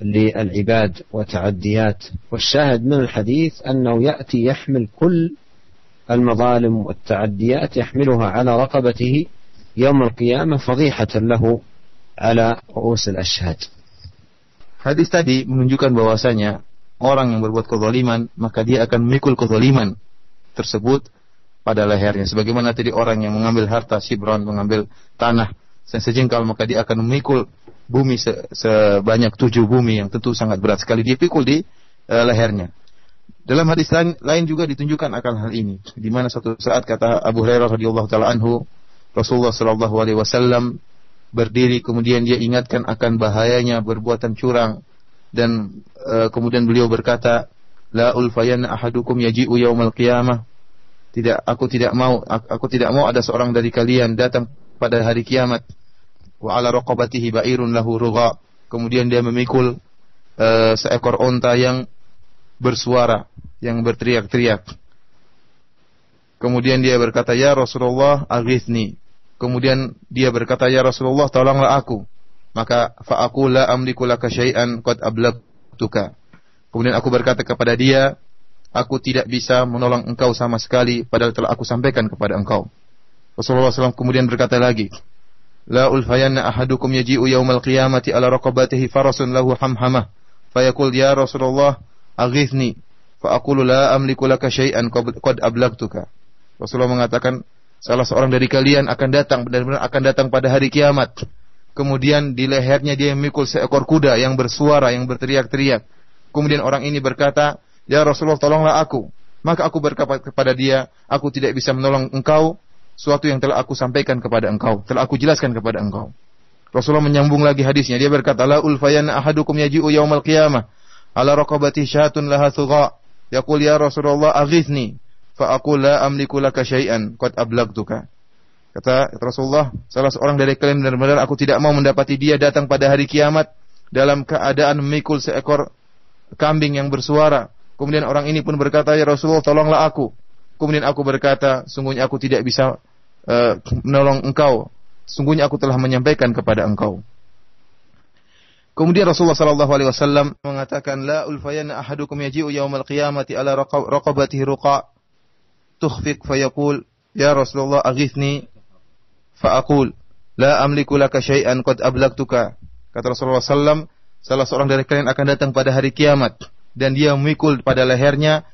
للعباد وتعديات. والشاهد من الحديث أنه يأتي يحمل كل المظالم والتعديات، يحملها على رقبته يوم القيامة فضيحة له على رؤوس الأشهاد. Hadis tadi menunjukkan bahwasanya orang yang berbuat kezaliman, maka dia akan memikul kezaliman tersebut pada lehernya. Sebagaimana tadi orang yang mengambil harta Shibron, mengambil tanah sejengkal, maka dia akan memikul bumi sebanyak 7 bumi yang tentu sangat berat sekali dia pikul di lehernya. Dalam hadis lain juga ditunjukkan akan hal ini, di mana suatu saat kata Abu Hurairah radhiyallahu taala anhu, Rasulullah sallallahu alaihi wasallam berdiri, kemudian dia ingatkan akan bahayanya berbuatan curang, dan kemudian beliau berkata, la ulfayanna ahadukum yaji'u yaumal qiyamah, aku tidak mau ada seorang dari kalian datang pada hari kiamat, wa ala raqabatihi ba'irun lahu rugha, kemudian dia memikul seekor onta yang bersuara, yang berteriak-teriak. Kemudian dia berkata, ya Rasulullah aghithni. Kemudian dia berkata, ya Rasulullah tolonglah aku. Maka fa'aku la amliku laka syai'an qad ablagtuka. Kemudian aku berkata kepada dia, aku tidak bisa menolong engkau sama sekali, padahal telah aku sampaikan kepada engkau. Rasulullah SAW kemudian berkata lagi, la ulfayanna ahadukum yaji'u yaumal qiyamati ala raqabatihi farasun lahu hamhamah. Fayaqul ya Rasulullah aghithni. Fa'aqulu la amliku laka syai'an qad ablagtuka. Rasulullah mengatakan, salah seorang dari kalian akan datang, benar-benar akan datang pada hari kiamat. Kemudian di lehernya dia memikul seekor kuda yang bersuara, yang berteriak-teriak. Kemudian orang ini berkata, ya Rasulullah tolonglah aku. Maka aku berkata kepada dia, aku tidak bisa menolong engkau, suatu yang telah aku sampaikan kepada engkau, telah aku jelaskan kepada engkau. Rasulullah menyambung lagi hadisnya, dia berkata, la ulfayanna ahadukum yaji'u yaumal qiyamah ala raqabati syatun laha thugha. Yaqul ya Rasulullah aghithni. Fa'aqul la amliku laka syai'an qad ablagtuka. Kata Rasulullah, salah seorang dari kalian benar-benar aku tidak mau mendapati dia datang pada hari kiamat dalam keadaan memikul seekor kambing yang bersuara. Kemudian orang ini pun berkata, ya Rasulullah tolonglah aku. Kemudian aku berkata, sungguhnya aku tidak bisa menolong engkau. Sungguhnya aku telah menyampaikan kepada engkau. Kemudian Rasulullah sallallahu alaihi wasallam mengatakan, la ulfayanna ahadukum yaji'u yaumal qiyamati ala raqabatihi ruqa tukhfiq fayaqul ya Rasulullah aghithni fa'aqul la amliku laka syai'an qad ablagtuka. Kata Rasulullah sallam, salah seorang dari kalian akan datang pada hari kiamat dan dia memikul pada lehernya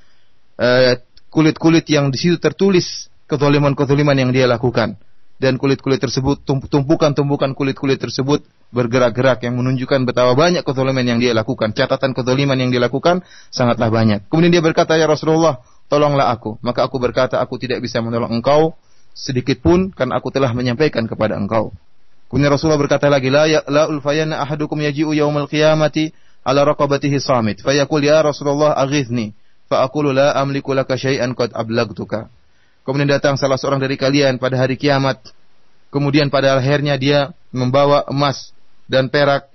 kulit-kulit yang di situ tertulis kezaliman-kezaliman yang dia lakukan, dan kulit-kulit tersebut, tumpukan-tumpukan kulit-kulit tersebut bergerak-gerak yang menunjukkan betapa banyak kezaliman yang dia lakukan. Catatan kezaliman yang dia lakukan sangatlah banyak. Kemudian dia berkata, ya Rasulullah tolonglah aku. Maka aku berkata, aku tidak bisa menolong engkau, sedikit pun, karena aku telah menyampaikan kepada engkau. Kemudian Rasulullah berkata lagi, la ulfayanna ahadukum yaji'u yaumal qiyamati ala raqabatihi samit, fayaqul ya Rasulullah aghithni, fa aqulu la amliku laka syai'an qad ablagtuka. Kemudian datang salah seorang dari kalian pada hari kiamat, kemudian pada lehernya dia membawa emas dan perak.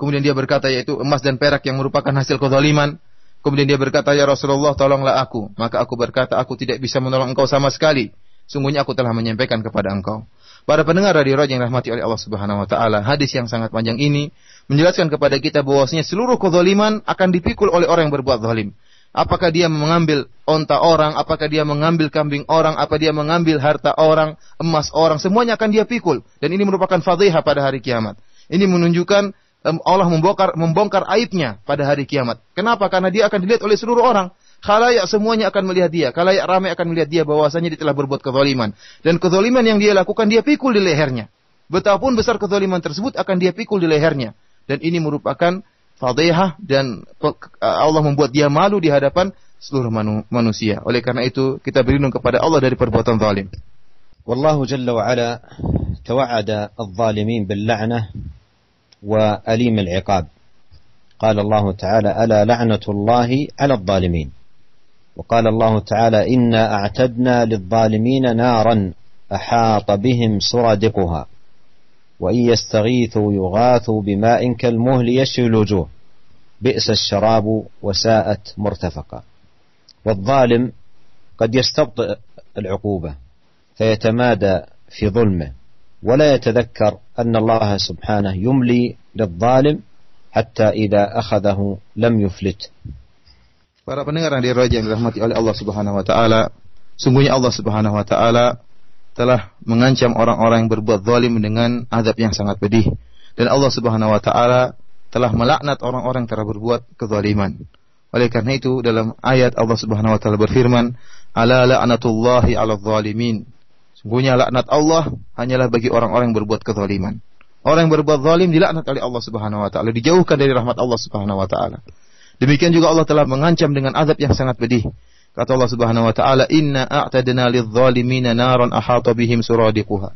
Kemudian dia berkata, yaitu emas dan perak yang merupakan hasil kezaliman. Kemudian dia berkata, ya Rasulullah, tolonglah aku. Maka aku berkata, aku tidak bisa menolong engkau sama sekali. Sungguhnya aku telah menyampaikan kepada engkau. Para pendengar radio Raja yang rahmati oleh Allah Subhanahu wa taala, hadis yang sangat panjang ini menjelaskan kepada kita bahwasanya seluruh kezaliman akan dipikul oleh orang yang berbuat zalim. Apakah dia mengambil onta orang, apakah dia mengambil kambing orang, apa dia mengambil harta orang, emas orang, semuanya akan dia pikul. Dan ini merupakan fadhihah pada hari kiamat. Ini menunjukkan Allah membongkar aibnya pada hari kiamat. Kenapa? Karena dia akan dilihat oleh seluruh orang. Khalayak semuanya akan melihat dia. Khalayak ramai akan melihat dia bahwasanya dia telah berbuat kezaliman. Dan kezaliman yang dia lakukan dia pikul di lehernya. Betapapun besar kezaliman tersebut akan dia pikul di lehernya. Dan ini merupakan fadhihah dan Allah membuat dia malu di hadapan seluruh manusia. Oleh karena itu kita berlindung kepada Allah dari perbuatan zalim. Wallahu jalla wa ala tawa'ada adh-dhalimin bil la'nah wa alim al-'iqab. قال الله تعالى ألا لعنة الله على الظالمين وقال الله تعالى إنا أعتدنا للظالمين نارا أحاط بهم سرادقها وإن يستغيثوا يغاثوا بماء كالمهل يشوي الوجوه بئس الشراب وساءت مرتفقا. والظالم قد يستبطئ العقوبة فيتمادى في ظلمه ولا يتذكر أن الله سبحانه يملي للظالم حتى إذا أخذه لم يفلت. Para pendengar yang dirahmati yang dirahmati oleh Allah Subhanahu wa taala, sungguhnya Allah Subhanahu wa taala telah mengancam orang-orang yang berbuat zalim dengan azab yang sangat pedih. Dan Allah Subhanahu wa taala telah melaknat orang-orang yang telah berbuat kezaliman. Oleh karena itu dalam ayat Allah Subhanahu wa taala berfirman, "Ala la'natullahi 'alal zalimin." Sungguhnya laknat Allah hanyalah bagi orang-orang yang berbuat kezaliman. Orang yang berbuat zalim dilaknat oleh Allah Subhanahu wa taala, dijauhkan dari rahmat Allah Subhanahu wa taala. Demikian juga Allah telah mengancam dengan azab yang sangat pedih. Kata Allah Subhanahu wa taala, "Inna a'tadna lidh-dhalimina naran ahata bihim suradiquha.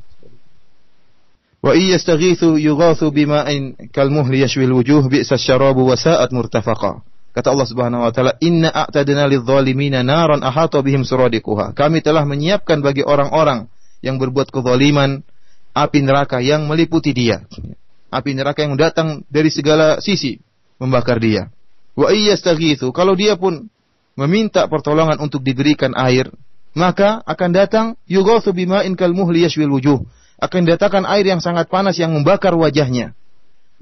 Wa in yastaghithu yughathu bima'in kalmuhli yashwil wujuh bi'sa asy-syarabu wa sa'at murtafaqa." Kata Allah Subhanahu wa taala, "Inna a'tadna lidh-dhalimina naran ahata bihim suradiquha." Kami telah menyiapkan bagi orang-orang yang berbuat kezaliman api neraka yang meliputi dia. Api neraka yang datang dari segala sisi membakar dia. Wa iyastaghitsu, kalau dia pun meminta pertolongan untuk diberikan air, maka akan datang yughatsu bima'in kalmuhli yashwil wujuh. Akan datangkan air yang sangat panas yang membakar wajahnya.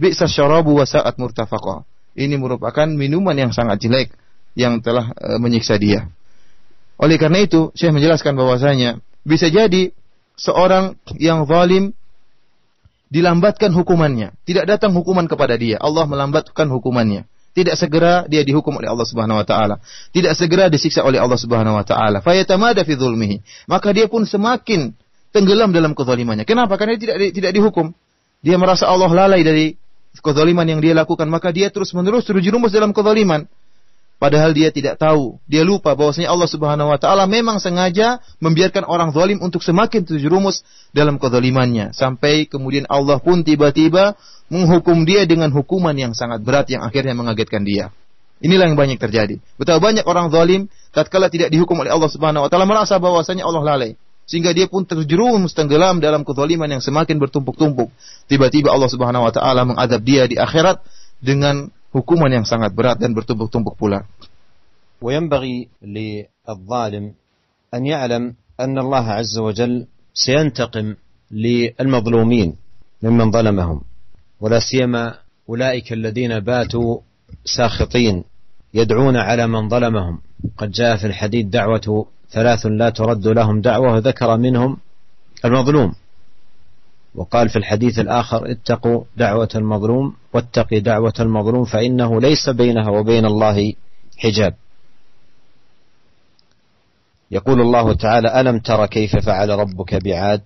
Bi'sa syarabu wa sa'at murtafaqa. Ini merupakan minuman yang sangat jelek yang telah menyiksa dia. Oleh karena itu, Syekh menjelaskan bahwasanya bisa jadi seorang yang zalim dilambatkan hukumannya, tidak datang hukuman kepada dia, Allah melambatkan hukumannya, tidak segera dia dihukum oleh Allah Subhanahu wa taala, tidak segera disiksa oleh Allah Subhanahu wa taala, fayatamada fi dzulmihi, maka dia pun semakin tenggelam dalam kezalimannya. Kenapa? Karena dia tidak dihukum. Dia merasa Allah lalai dari kezaliman yang dia lakukan, maka dia terus-menerus terjerumus dalam kezaliman. Padahal dia tidak tahu, dia lupa bahwasanya Allah Subhanahu wa taala memang sengaja membiarkan orang zalim untuk semakin terjerumus dalam kezalimannya, sampai kemudian Allah pun tiba-tiba menghukum dia dengan hukuman yang sangat berat yang akhirnya mengagetkan dia. Inilah yang banyak terjadi. Betapa banyak orang zalim tatkala tidak dihukum oleh Allah Subhanahu wa taala merasa bahwasanya Allah lalai, sehingga dia pun terjerumus tenggelam dalam kezaliman yang semakin bertumpuk-tumpuk. Tiba-tiba Allah Subhanahu wa taala mengadab dia di akhirat dengan hukuman yang sangat berat dan bertumpuk-tumpuk pula. وينبغي للظالم أن يعلم أن الله عز وجل سينتقم للمظلومين ممن ظلمهم، ولا سيما أولئك الذين باتوا ساخطين يدعون على من ظلمهم. قد جاء في الحديث دعوة ثلاث لا ترد لهم دعوة، وذكر منهم المظلوم، وقال في الحديث الآخر اتقوا دعوة المظلوم واتقي دعوة المظلوم فإنه ليس بينها وبين الله حجاب. يقول الله تعالى ألم تر كيف فعل ربك بعاد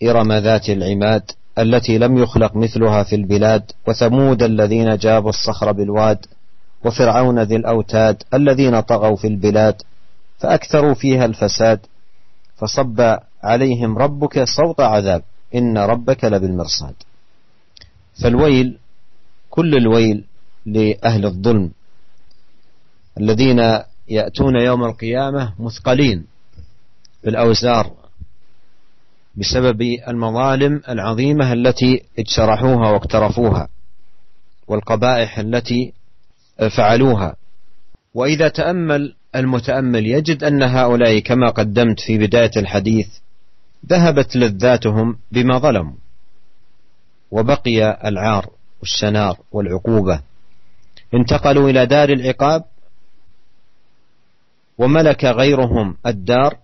إرم ذات العماد التي لم يخلق مثلها في البلاد وثمود الذين جابوا الصخر بالواد وفرعون ذي الأوتاد الذين طغوا في البلاد فأكثروا فيها الفساد فصب عليهم ربك صوت عذاب إن ربك لبالمرصاد. فالويل، كل الويل لأهل الظلم الذين يأتون يوم القيامة مثقلين بالأوزار بسبب المظالم العظيمة التي اجترحوها واقترفوها والقبائح التي فعلوها. وإذا تأمل المتأمل يجد أن هؤلاء كما قدمت في بداية الحديث ذهبت لذاتهم بما ظلموا، وبقي العار والشنار والعقوبة. انتقلوا إلى دار العقاب وملك غيرهم الدار،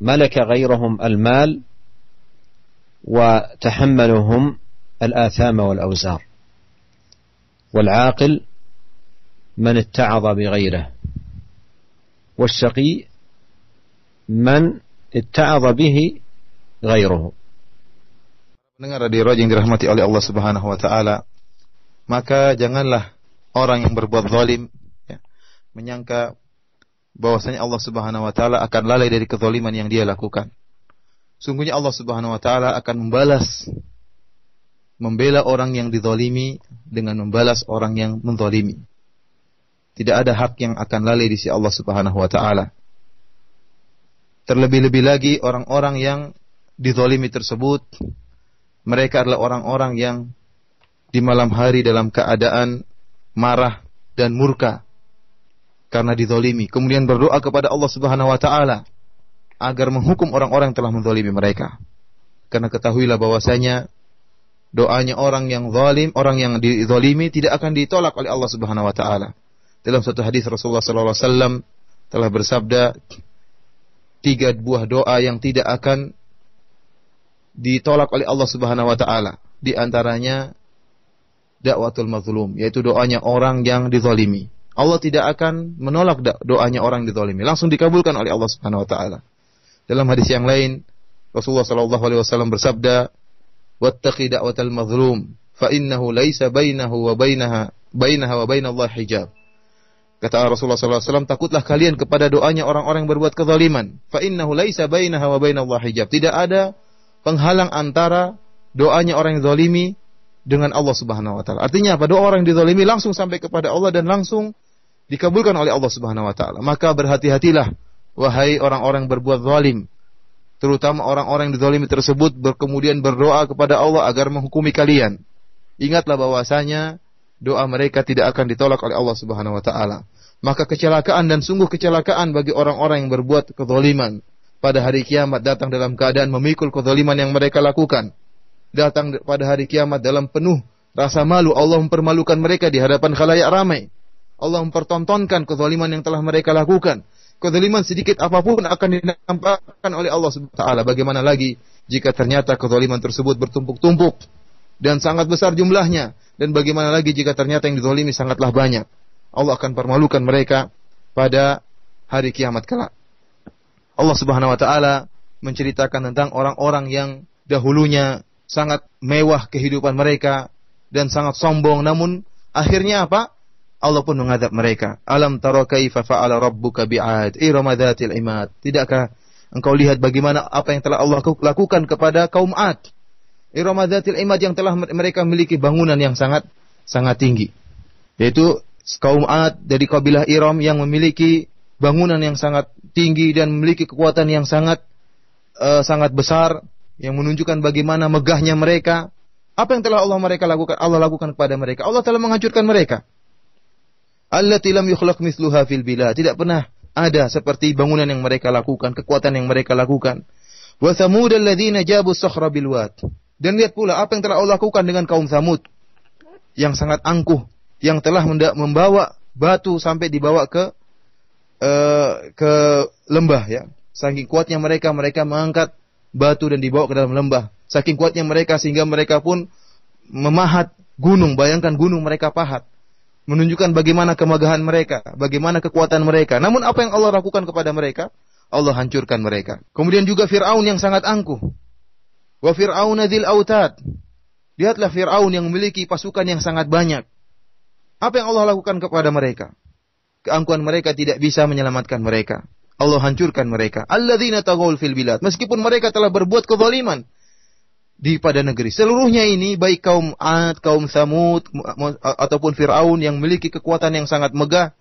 ملك غيرهم المال، وتحملهم الآثام والأوزار. والعاقل من اتعظ بغيره، والشقي من اتعظ به غيره. Pendengar radio yang dirahmati oleh Allah Subhanahu wa taala, maka janganlah orang yang berbuat zalim menyangka bahwasanya Allah Subhanahu wa taala akan lalai dari kezaliman yang dia lakukan. Sungguhnya Allah Subhanahu wa taala akan membela orang yang dizalimi dengan membalas orang yang menzalimi. Tidak ada hak yang akan lalai di sisi Allah Subhanahu wa taala. Terlebih-lebih lagi orang-orang yang dizalimi tersebut, mereka adalah orang-orang yang di malam hari dalam keadaan marah dan murka karena dizalimi, kemudian berdoa kepada Allah Subhanahu wa taala agar menghukum orang-orang yang telah menzalimi mereka. Karena ketahuilah bahwasanya doanya orang yang zalim, orang yang dizalimi tidak akan ditolak oleh Allah Subhanahu wa taala. Dalam satu hadis Rasulullah sallallahu alaihi wasallam telah bersabda, 3 buah doa yang tidak akan ditolak oleh Allah Subhanahu wa taala. Di antaranya da'watul mazlum, yaitu doanya orang yang dizalimi. Allah tidak akan menolak doanya orang yang dizalimi, langsung dikabulkan oleh Allah Subhanahu wa taala. Dalam hadis yang lain Rasulullah sallallahu alaihi wasallam bersabda, "Wattaqi da'watal mazlum, fa innahu laisa bainahu wa bainaha wa bainallahi hijab." Kata Rasulullah sallallahu alaihi wasallam, takutlah kalian kepada doanya orang-orang yang berbuat kezaliman. Fa innahu laisa bainaha wa bainallahi hijab. Tidak ada penghalang antara doanya orang yang zalimi dengan Allah Subhanahu wa taala. Artinya apa? Doa orang yang dizalimi langsung sampai kepada Allah dan langsung dikabulkan oleh Allah Subhanahu wa taala. Maka berhati-hatilah wahai orang-orang yang berbuat zalim, terutama orang-orang yang dizalimi tersebut kemudian berdoa kepada Allah agar menghukumi kalian. Ingatlah bahwasanya doa mereka tidak akan ditolak oleh Allah Subhanahu wa taala. Maka kecelakaan dan sungguh kecelakaan bagi orang-orang yang berbuat kezaliman pada hari kiamat datang dalam keadaan memikul kezaliman yang mereka lakukan. Datang pada hari kiamat dalam penuh rasa malu. Allah mempermalukan mereka di hadapan khalayak ramai. Allah mempertontonkan kezaliman yang telah mereka lakukan. Kezaliman sedikit apapun akan dinampakkan oleh Allah Subhanahu wa taala. Bagaimana lagi jika ternyata kezaliman tersebut bertumpuk-tumpuk dan sangat besar jumlahnya, dan bagaimana lagi jika ternyata yang dizalimi sangatlah banyak. Allah akan permalukan mereka pada hari kiamat kelak. Allah Subhanahu wa taala menceritakan tentang orang-orang yang dahulunya sangat mewah kehidupan mereka dan sangat sombong, namun akhirnya apa? Allah pun mengadab mereka. Alam tara kaifa fa'ala rabbuka bi'ad irama dzatil imad. Tidakkah engkau lihat bagaimana apa yang telah Allah lakukan kepada kaum Ad? Irama dzatil imad, yang telah mereka memiliki bangunan yang sangat tinggi. Yaitu kaum Ad dari kabilah Iram yang memiliki bangunan yang sangat tinggi dan memiliki kekuatan yang sangat besar, yang menunjukkan bagaimana megahnya mereka. Apa yang telah Allah lakukan kepada mereka? Allah telah menghancurkan mereka. Allati lam yukhlaq mithluha fil bilad. Tidak pernah ada seperti bangunan yang mereka lakukan, kekuatan yang mereka lakukan. Wa thamud alladzina jabu as-sakhra bil wad. Dan lihat pula apa yang telah Allah lakukan dengan kaum Tsamud yang sangat angkuh, yang telah membawa batu sampai dibawa ke lembah, ya. Saking kuatnya mereka mengangkat batu dan dibawa ke dalam lembah. Saking kuatnya mereka sehingga mereka pun memahat gunung. Bayangkan gunung mereka pahat. Menunjukkan bagaimana kemegahan mereka, bagaimana kekuatan mereka. Namun apa yang Allah lakukan kepada mereka? Allah hancurkan mereka. Kemudian juga Fir'aun yang sangat angkuh. Wa Fir'auna dzil autad. Lihatlah Fir'aun yang memiliki pasukan yang sangat banyak. Apa yang Allah lakukan kepada mereka? Keangkuhan mereka tidak bisa menyelamatkan mereka. Allah hancurkan mereka. Alladzina taghaw fil bilad. Meskipun mereka telah berbuat kezaliman pada negeri. Seluruhnya ini baik kaum Ad, kaum Tsamud ataupun Firaun yang memiliki kekuatan yang sangat megah,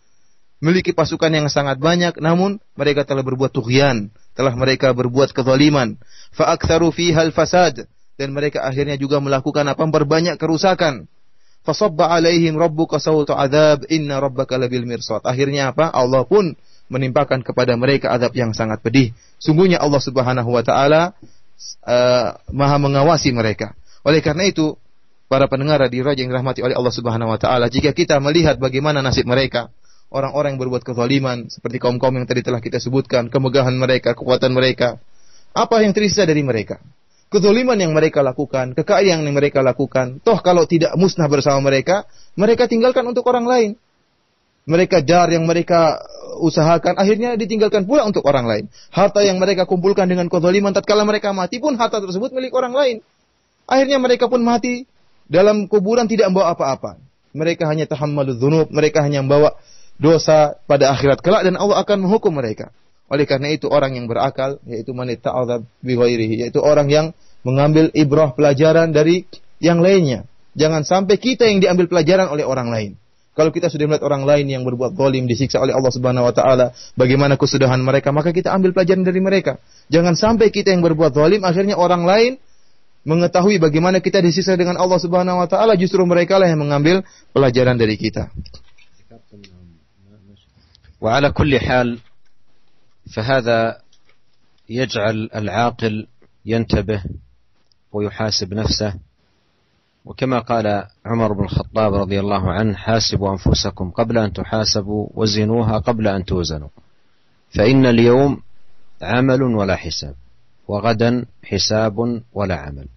memiliki pasukan yang sangat banyak, namun mereka telah berbuat tughyan, telah mereka berbuat kezaliman. Fa aktsaru fiha al-fasad, dan mereka akhirnya juga melakukan apa? Berbanyak kerusakan. Fasabba alaihim rabbuka sawta adzab inna rabbaka labil mirsad. Akhirnya apa? Allah pun menimpakan kepada mereka azab yang sangat pedih. Sungguhnya Allah Subhanahu wa taala Maha mengawasi mereka. Oleh karena itu, para pendengar radio yang dirahmati oleh Allah Subhanahu wa taala, jika kita melihat bagaimana nasib mereka, orang-orang yang berbuat kezaliman seperti kaum-kaum yang tadi telah kita sebutkan, kemegahan mereka, kekuatan mereka, apa yang tersisa dari mereka? Kezaliman yang mereka lakukan, kekayaan yang mereka lakukan, toh kalau tidak musnah bersama mereka, mereka tinggalkan untuk orang lain. Mereka jar yang mereka usahakan akhirnya ditinggalkan pula untuk orang lain. Harta yang mereka kumpulkan dengan kezaliman tatkala mereka mati pun harta tersebut milik orang lain. Akhirnya mereka pun mati dalam kuburan tidak membawa apa-apa. Mereka hanya tahammaludz dzunub, mereka hanya membawa dosa pada akhirat kelak dan Allah akan menghukum mereka. Oleh karena itu orang yang berakal yaitu man ta'adzab bi ghairihi, yaitu orang yang mengambil ibrah pelajaran dari yang lainnya. Jangan sampai kita yang diambil pelajaran oleh orang lain. Kalau kita sudah melihat orang lain yang berbuat zalim disiksa oleh Allah Subhanahu wa taala, bagaimana kesudahan mereka, maka kita ambil pelajaran dari mereka. Jangan sampai kita yang berbuat zalim akhirnya orang lain mengetahui bagaimana kita disiksa dengan Allah Subhanahu wa taala, justru mereka lah yang mengambil pelajaran dari kita. Wa ala kulli hal فهذا يجعل العاقل ينتبه ويحاسب نفسه وكما قال عمر بن الخطاب رضي الله عنه حاسبوا أنفسكم قبل أن تحاسبوا وزنوها قبل أن توزنوا فإن اليوم عمل ولا حساب وغدا حساب ولا عمل.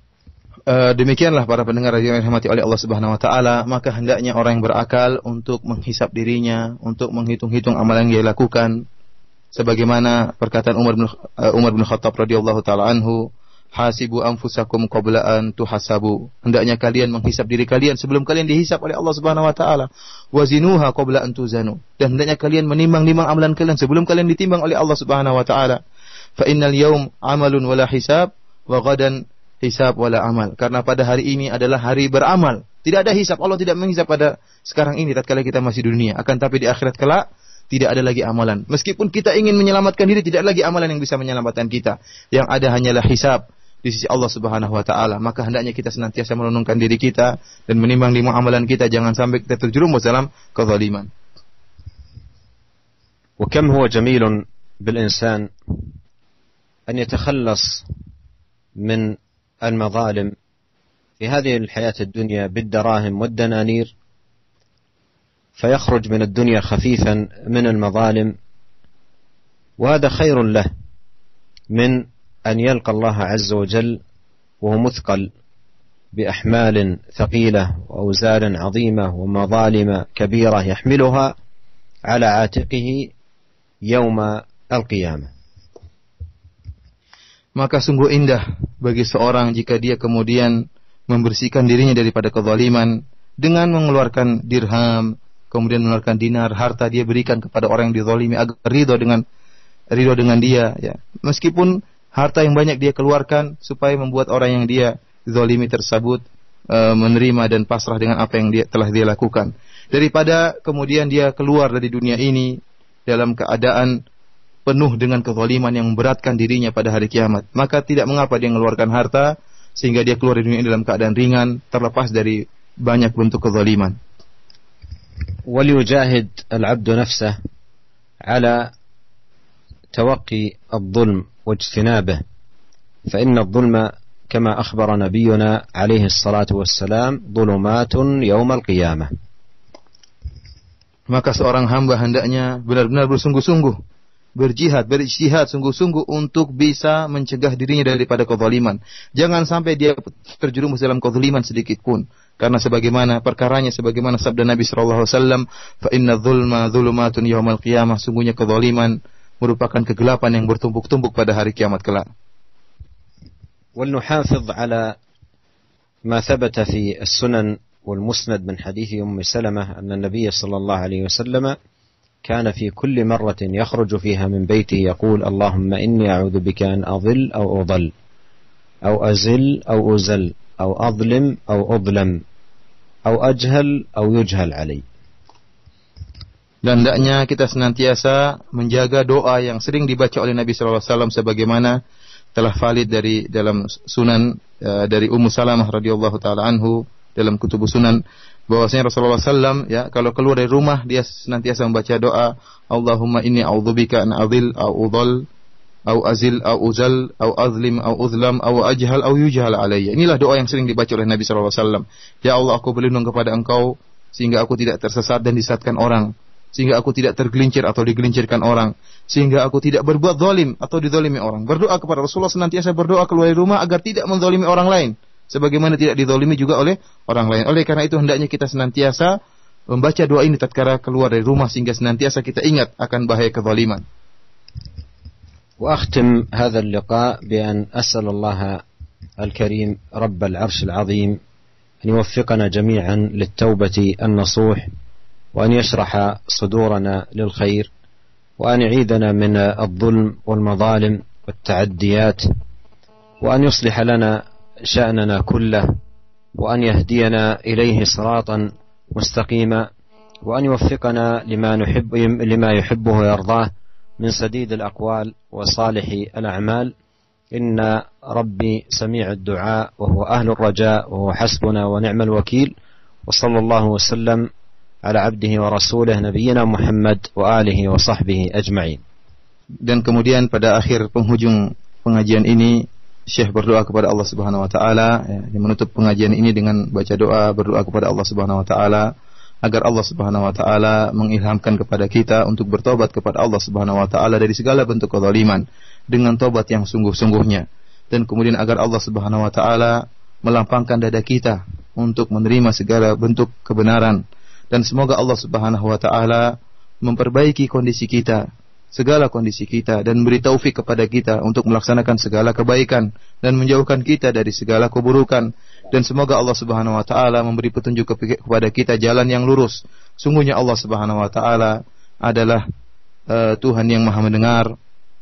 Demikianlah para pendengar yang dirahmati oleh Allah Subhanahu wa taala, maka hendaknya orang yang berakal untuk menghisap dirinya, untuk menghitung-hitung amalan yang dia lakukan. Sebagaimana perkataan Umar bin Khattab radhiyallahu taala anhu, hasibu anfusakum qabla an tuhasabu. Hendaknya kalian menghisap diri kalian sebelum kalian dihisap oleh Allah Subhanahu wa taala. Wazinuha qabla an tuzanu. Dan hendaknya kalian menimbang-nimbang amalan kalian sebelum kalian ditimbang oleh Allah Subhanahu wa taala. Fa innal yaum amalun wala hisab wa ghadan hisab wala amal. Karena pada hari ini adalah hari beramal. Tidak ada hisab. Allah tidak menghisap pada sekarang ini tatkala kita masih di dunia. Akan tapi di akhirat kelak tidak ada lagi amalan. Meskipun kita ingin menyelamatkan diri, tidak ada lagi amalan yang bisa menyelamatkan kita. Yang ada hanyalah hisab di sisi Allah Subhanahu wa taala. Maka hendaknya kita senantiasa merenungkan diri kita dan menimbang-nimbang amalan kita, jangan sampai kita terjerumus dalam kezaliman. وكم هو جميل بالإنسان أن يتخلص من المظالم في هذه الحياة الدنيا بالدراهم والدنانير فيخرج من الدنيا خفيفا من المظالم وهذا خير له من أن يلقى الله عز وجل وهو مثقل بأحمال ثقيلة وأوزار عظيمة ومظالم كبيرة يحملها على عاتقه يوم القيامة. Maka sungguh indah bagi seorang jika dia kemudian membersihkan dirinya daripada kezaliman dengan mengeluarkan dirham, kemudian mengeluarkan dinar, harta dia berikan kepada orang yang dizalimi agar ridho dengan dia, ya. Meskipun harta yang banyak dia keluarkan supaya membuat orang yang dia zalimi tersebut menerima dan pasrah dengan apa yang telah dia lakukan, daripada kemudian dia keluar dari dunia ini dalam keadaan penuh dengan kezaliman yang memberatkan dirinya pada hari kiamat. Maka tidak mengapa dia mengeluarkan harta sehingga dia keluar dari dunia ini dalam keadaan ringan, terlepas dari banyak bentuk kezaliman. وليجاهد العبد نفسه على توقي الظلم واجتنابه فإن الظلم كما أخبر نبينا عليه الصلاة والسلام ظلمات يوم القيامة. Maka seorang hamba hendaknya benar-benar bersungguh-sungguh, berijtihad sungguh-sungguh untuk bisa mencegah dirinya daripada kezaliman. Jangan sampai dia terjerumus dalam kezaliman sedikit pun. Karena sebagaimana perkaranya, sebagaimana sabda Nabi sallallahu alaihi wasallam, fa inna dzulma dzulumatun yaumal qiyamah, sungguhnya kezaliman merupakan kegelapan yang bertumpuk-tumpuk pada hari kiamat kelak. ولنحافظ على ما ثبت في السنن والمسند من حديث أم سلمة أن النبي صلى الله عليه وسلم كان في كل مرة يخرج فيها من بيته يقول اللهم إني أعوذ بك أن أضل أو أضل أو أزل أو أزل أو أظلم أو أظلم أو أجهل أو يجهل علي. Dan hendaknya kita senantiasa menjaga doa yang sering dibaca oleh Nabi sallallahu alaihi wasallam sebagaimana telah valid dari dalam sunan dari Ummu Salamah radhiyallahu taala anhu dalam kutubus sunan bahwasanya Rasulullah sallam ya kalau keluar dari rumah dia senantiasa membaca doa Allahumma inni a'udzubika an adhil au udhal au azil au uzal au azlim au uzlam au ajhal au yujhal alayya. Inilah doa yang sering dibaca oleh Nabi sallallahu alaihi wasallam. Ya Allah, aku berlindung kepada Engkau sehingga aku tidak tersesat dan disesatkan orang, sehingga aku tidak tergelincir atau digelincirkan orang, sehingga aku tidak berbuat zalim atau dizalimi orang. Berdoa kepada Rasulullah, senantiasa berdoa keluar dari rumah agar tidak menzalimi orang lain sebagaimana tidak dizalimi juga oleh orang lain. Oleh karena itu hendaknya kita senantiasa membaca doa ini tatkala keluar dari rumah sehingga senantiasa kita ingat akan bahaya kezaliman. وأختم هذا اللقاء بأن أسأل الله الكريم رب العرش العظيم أن يوفقنا جميعا للتوبة النصوح وأن يشرح صدورنا للخير وأن يعيذنا من الظلم والمظالم والتعديات وأن يصلح لنا شأننا كله وأن يهدينا إليه صراطا مستقيما وأن يوفقنا لما يحبه ويرضاه من سديد الأقوال وصالح الأعمال. إن ربي سميع الدعاء وهو أهل الرجاء وهو حسبنا ونعم الوكيل. وصلى الله وسلم على عبده ورسوله نبينا محمد وآله وصحبه أجمعين. Dan kemudian pada akhir penghujung pengajian ini Syekh berdoa kepada Allah Subhanahu wa taala, yang menutup pengajian ini dengan baca doa berdoa kepada Allah Subhanahu wa taala agar Allah Subhanahu wa taala mengilhamkan kepada kita untuk bertobat kepada Allah Subhanahu wa taala dari segala bentuk kezaliman dengan tobat yang sungguh-sungguhnya, dan kemudian agar Allah Subhanahu wa taala melampangkan dada kita untuk menerima segala bentuk kebenaran, dan semoga Allah Subhanahu wa taala memperbaiki kondisi kita, segala kondisi kita, dan beri taufik kepada kita untuk melaksanakan segala kebaikan dan menjauhkan kita dari segala keburukan. Dan semoga Allah Subhanahu wa taala memberi petunjuk kepada kita jalan yang lurus. Sungguhnya Allah Subhanahu wa taala adalah Tuhan yang Maha mendengar,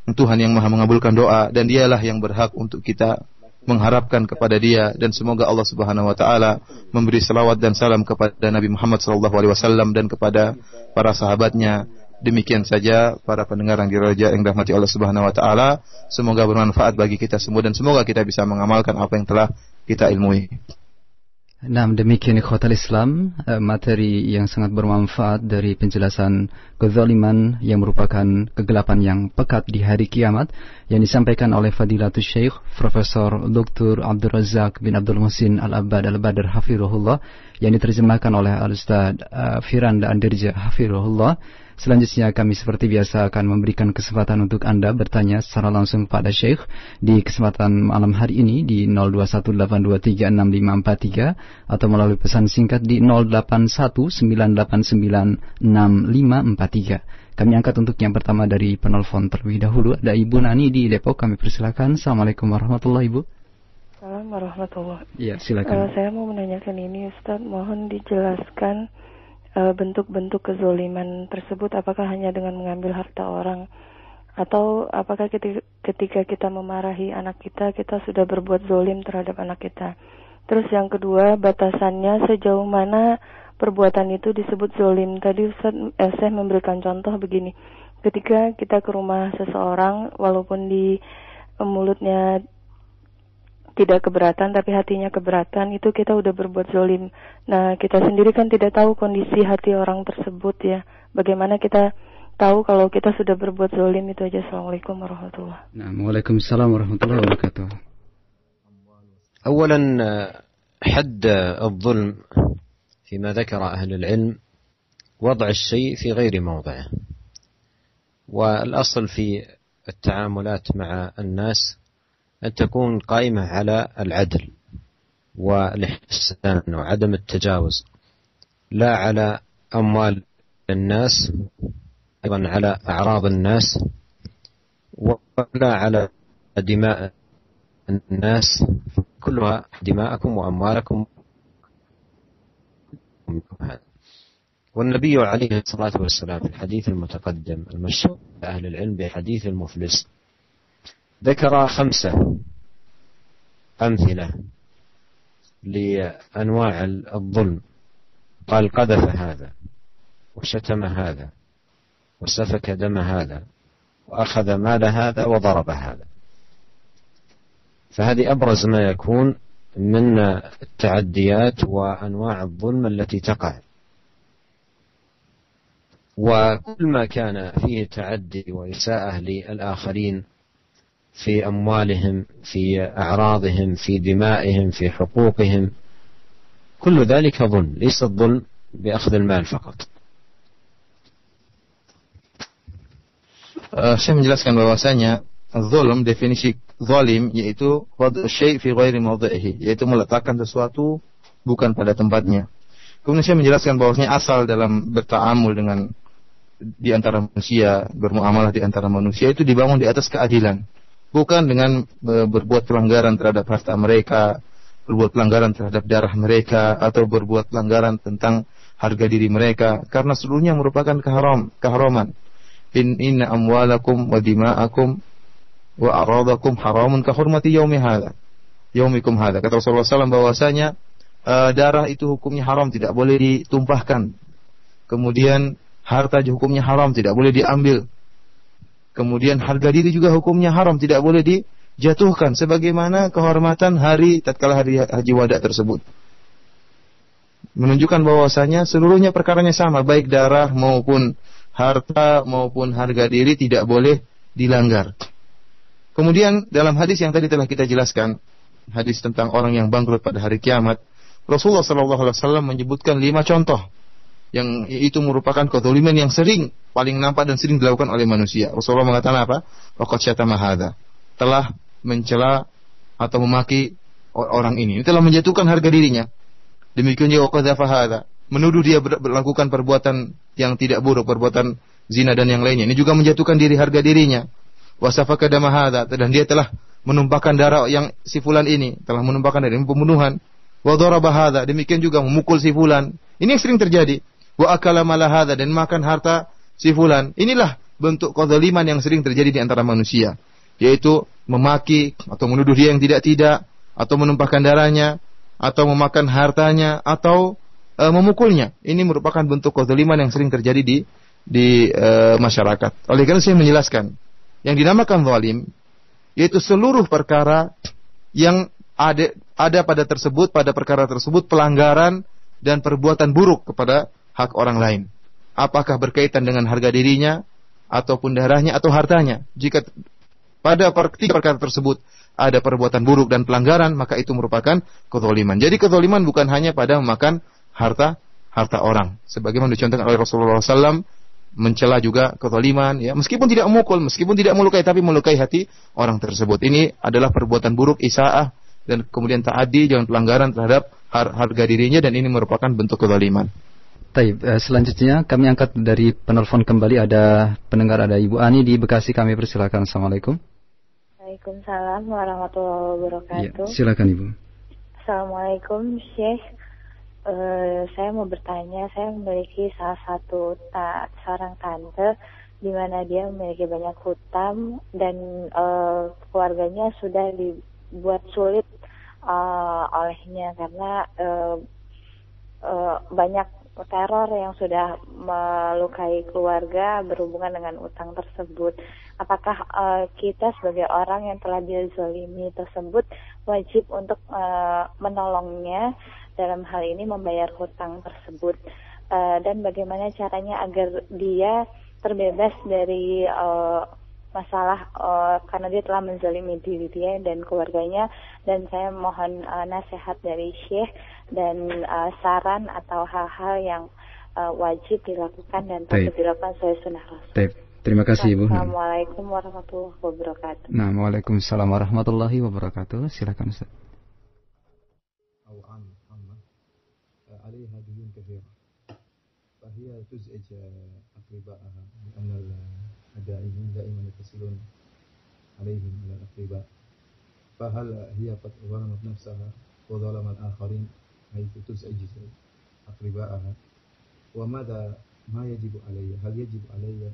Tuhan yang Maha mengabulkan doa, dan Dialah yang berhak untuk kita mengharapkan kepada Dia. Dan semoga Allah Subhanahu wa taala memberi selawat dan salam kepada Nabi Muhammad sallallahu alaihi wasallam dan kepada para sahabatnya. Demikian saja para pendengar yang dirahmati Allah Subhanahu wa taala. Semoga bermanfaat bagi kita semua dan semoga kita bisa mengamalkan apa yang telah kita ilmui. Nah, demikian ikhwatal Islam, materi yang sangat bermanfaat dari penjelasan kezaliman yang merupakan kegelapan yang pekat di hari kiamat yang disampaikan oleh Fadilatul Syekh Profesor Dr. Abdul Razak bin Abdul Muhsin Al-Abbad Al-Badr Hafirullah yang diterjemahkan oleh Al-Ustaz Firanda Andirja Hafirullah. Selanjutnya kami seperti biasa akan memberikan kesempatan untuk Anda bertanya secara langsung kepada Syekh di kesempatan malam hari ini di 0218236543 atau melalui pesan singkat di 0819896543. Kami angkat untuk yang pertama dari penelpon terlebih dahulu. Ada Ibu Nani di Depok, kami persilakan. Assalamualaikum warahmatullahi Ibu. Assalamualaikum warahmatullahi. Ya, silakan. Saya mau menanyakan ini Ustaz, mohon dijelaskan bentuk-bentuk kezoliman tersebut, apakah hanya dengan mengambil harta orang atau apakah ketika kita memarahi anak kita, kita sudah berbuat zolim terhadap anak kita. Terus yang kedua, batasannya sejauh mana perbuatan itu disebut zolim. Tadi Ustaz saya memberikan contoh begini, ketika kita ke rumah seseorang walaupun di mulutnya tidak keberatan tapi hatinya keberatan, itu kita udah berbuat zolim. Nah, kita sendiri kan tidak tahu kondisi hati orang tersebut ya. Bagaimana kita tahu kalau kita sudah berbuat zolim? Itu aja. Assalamualaikum warahmatullahi wabarakatuh. Nah, waalaikumsalam warahmatullahi wabarakatuh. أولا حد الظلم فيما ذكر أهل العلم وضع الشيء في غير موضعه، والأصل في التعاملات مع الناس أن تكون قائمة على العدل والإحسان وعدم التجاوز، لا على أموال الناس، أيضا على أعراض الناس، ولا على دماء الناس، كلها دماءكم وأموالكم. والنبي عليه الصلاة والسلام في الحديث المتقدم المشهور أهل العلم بحديث المفلس ذكر 5 أمثلة لأنواع الظلم. قال: قذف هذا، وشتم هذا، وسفك دم هذا، وأخذ مال هذا، وضرب هذا. فهذه أبرز ما يكون من التعديات وأنواع الظلم التي تقع. وكل ما كان فيه تعدي وإساءة للآخرين في أموالهم، في أعراضهم، في دمائهم، في حقوقهم، كل ذلك ظلم، ليس الظلم بأخذ المال فقط. Saya menjelaskan bahwasanya zulm, definisi zalim yaitu wad'u syai' fi ghairi mawdhi'ihi, yaitu meletakkan sesuatu bukan pada tempatnya. Kemudian saya menjelaskan bahwasanya asal dalam bertaamul dengan di antara manusia, bermuamalah di antara manusia itu dibangun di atas keadilan, bukan dengan berbuat pelanggaran terhadap harta mereka, berbuat pelanggaran terhadap darah mereka, atau berbuat pelanggaran tentang harga diri mereka, karena seluruhnya merupakan keharaman. Inna amwalakum wa dima'akum wa a'radakum haramun ka hurmati yaumikum hadha. Kata Rasulullah SAW bahwasanya darah itu hukumnya haram, tidak boleh ditumpahkan. Kemudian harta hukumnya haram, tidak boleh diambil. Kemudian harga diri juga hukumnya haram, tidak boleh dijatuhkan, sebagaimana kehormatan tatkala hari haji wada tersebut. Menunjukkan bahwasanya seluruhnya perkaranya sama, baik darah maupun harta maupun harga diri tidak boleh dilanggar. Kemudian dalam hadis yang tadi telah kita jelaskan, hadis tentang orang yang bangkrut pada hari kiamat, Rasulullah SAW menyebutkan 5 contoh yang itu merupakan kezaliman yang paling nampak dan sering dilakukan oleh manusia. Rasulullah mengatakan apa? Waqad syatama hadza, telah mencela atau memaki orang ini telah menjatuhkan harga dirinya. Demikian juga qadzafa hadza, menuduh dia melakukan perbuatan yang tidak buruk, perbuatan zina dan yang lainnya. Ini juga menjatuhkan harga dirinya. Wasafaka dama hadza, dan dia telah menumpahkan darah yang si fulan ini, telah menumpahkan darah, ini pembunuhan. Wa daraba hadza, demikian juga memukul si fulan. Ini yang sering terjadi. Wa akala mala hadza, dan makan harta si fulan. Inilah bentuk kezaliman yang sering terjadi di antara manusia, yaitu memaki atau menuduh dia yang tidak, atau menumpahkan darahnya, atau memakan hartanya, atau memukulnya. Ini merupakan bentuk kezaliman yang sering terjadi di masyarakat. Oleh karena saya menjelaskan, yang dinamakan zalim yaitu seluruh perkara yang ada pada perkara tersebut pelanggaran dan perbuatan buruk kepada hak orang lain. Apakah berkaitan dengan harga dirinya, ataupun darahnya, atau hartanya. Jika pada 3 perkara tersebut ada perbuatan buruk dan pelanggaran, maka itu merupakan kezaliman. Jadi kezaliman bukan hanya pada memakan harta orang. Sebagaimana dicontohkan oleh Rasulullah SAW, mencela juga kezaliman, ya, meskipun tidak memukul, meskipun tidak melukai, tapi melukai hati orang tersebut. Ini adalah perbuatan buruk, isaah, dan kemudian ta'addi, jangan pelanggaran terhadap harga dirinya, dan ini merupakan bentuk kezaliman. Baik, selanjutnya kami angkat dari penelpon kembali, ada pendengar, ada Ibu Ani di Bekasi, kami persilakan. Assalamualaikum. Waalaikumsalam warahmatullahi wabarakatuh. Ya, silakan Ibu. Assalamualaikum Syekh. Saya mau bertanya, saya memiliki salah satu seorang tante di mana dia memiliki banyak hutang dan keluarganya sudah dibuat sulit olehnya karena banyak teror yang sudah melukai keluarga berhubungan dengan utang tersebut. Apakah kita sebagai orang yang telah dizalimi tersebut wajib untuk menolongnya dalam hal ini membayar hutang tersebut, dan bagaimana caranya agar dia terbebas dari masalah karena dia telah menzalimi diri dia dan keluarganya. Dan saya mohon nasihat dari Syekh dan saran atau hal-hal yang wajib dilakukan dan patut dilakukan sesuai sunnah Rasul. Terima kasih Ibu. Assalamualaikum warahmatullahi wabarakatuh. Nah, waalaikumsalam warahmatullahi wabarakatuh. Silakan Ustaz. عليها ديون كثيرة فهي تزعج أقربائها لأن الداعمين دائما يتصلون عليهم على الأقرباء فهل هي قد ظلمت نفسها وظلم الآخرين حيث تزعج أقربائها وماذا ما يجب علي؟ هل يجب علي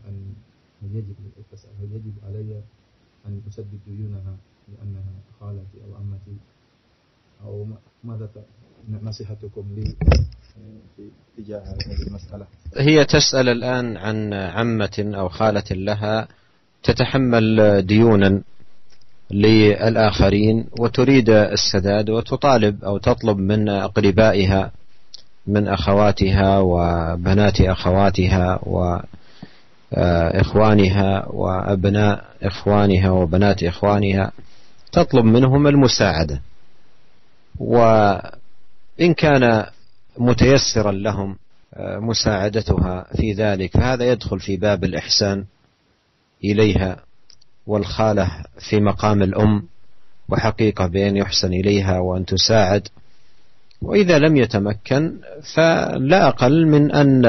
أن أسدد ديونها لأنها خالتي أو عمتي أو ماذا نصيحتكم لي في تجاه هذه المسألة؟ هي تسأل الآن عن عمة أو خالة لها تتحمل ديونا للآخرين وتريد السداد، وتطالب أو تطلب من أقربائها من أخواتها وبنات أخواتها وإخوانها وأبناء إخوانها وبنات إخوانها، تطلب منهم المساعدة، وإن كان متيسرا لهم مساعدتها في ذلك فهذا يدخل في باب الإحسان إليها، والخالة في مقام الأم، وحقيقة بأن يحسن إليها وأن تساعد. وإذا لم يتمكن فلا أقل من أن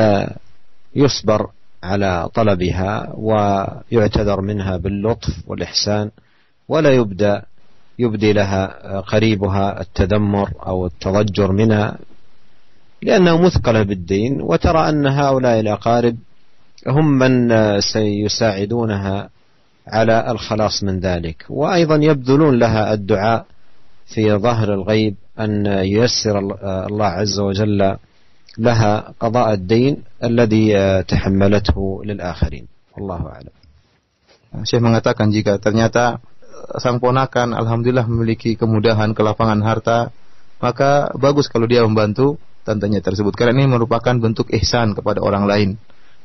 يصبر على طلبها ويعتذر منها باللطف والإحسان، ولا يبدي لها قريبها التذمر أو التضجر منها، لأنها مثقلة بالدين، وترى أن هؤلاء الأقارب هم من سيساعدونها على الخلاص من ذلك، وأيضا يبذلون لها الدعاء في ظهر الغيب أن ييسر الله عز وجل لها قضاء الدين الذي تحملته للآخرين. والله أعلم. Syekh mengatakan jika ternyata sang ponakan alhamdulillah memiliki kemudahan, kelapangan harta, maka bagus kalau dia membantu tantenya tersebut, karena ini merupakan bentuk ihsan kepada orang lain.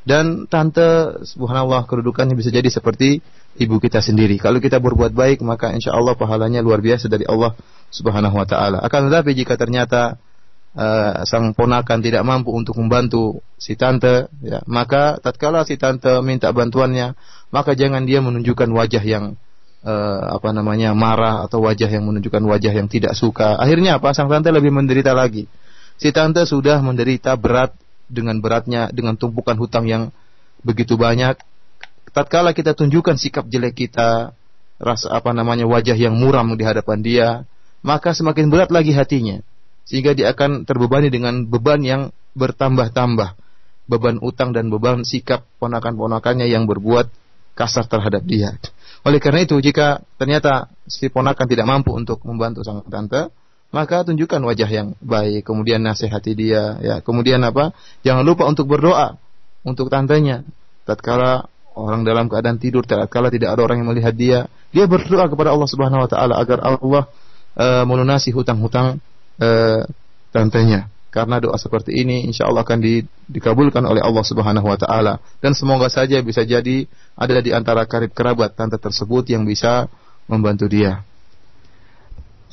Dan tante subhanallah kedudukannya bisa jadi seperti ibu kita sendiri. Kalau kita berbuat baik maka insya Allah pahalanya luar biasa dari Allah subhanahu wa ta'ala. Akan tetapi jika ternyata sang ponakan tidak mampu untuk membantu si tante, ya, maka tatkala si tante minta bantuannya, maka jangan dia menunjukkan wajah yang marah atau wajah yang menunjukkan wajah yang tidak suka. Akhirnya apa? Sang tante lebih menderita lagi. Si tante sudah menderita berat dengan beratnya, dengan tumpukan hutang yang begitu banyak. Tatkala kita tunjukkan sikap jelek kita, wajah yang muram di hadapan dia, maka semakin berat lagi hatinya, sehingga dia akan terbebani dengan beban yang bertambah-tambah, beban utang dan beban sikap ponakan-ponakannya yang berbuat kasar terhadap dia. Oleh karena itu, jika ternyata si ponakan tidak mampu untuk membantu sang tante, maka tunjukkan wajah yang baik, kemudian nasihati dia, ya, kemudian jangan lupa untuk berdoa untuk tantenya. Tatkala orang dalam keadaan tidur, tatkala tidak ada orang yang melihat dia berdoa kepada Allah Subhanahu wa taala agar Allah melunasi hutang-hutang tantenya. Karena doa seperti ini insyaallah akan dikabulkan oleh Allah Subhanahu wa taala, dan semoga saja bisa jadi ada di antara karib kerabat tante tersebut yang bisa membantu dia.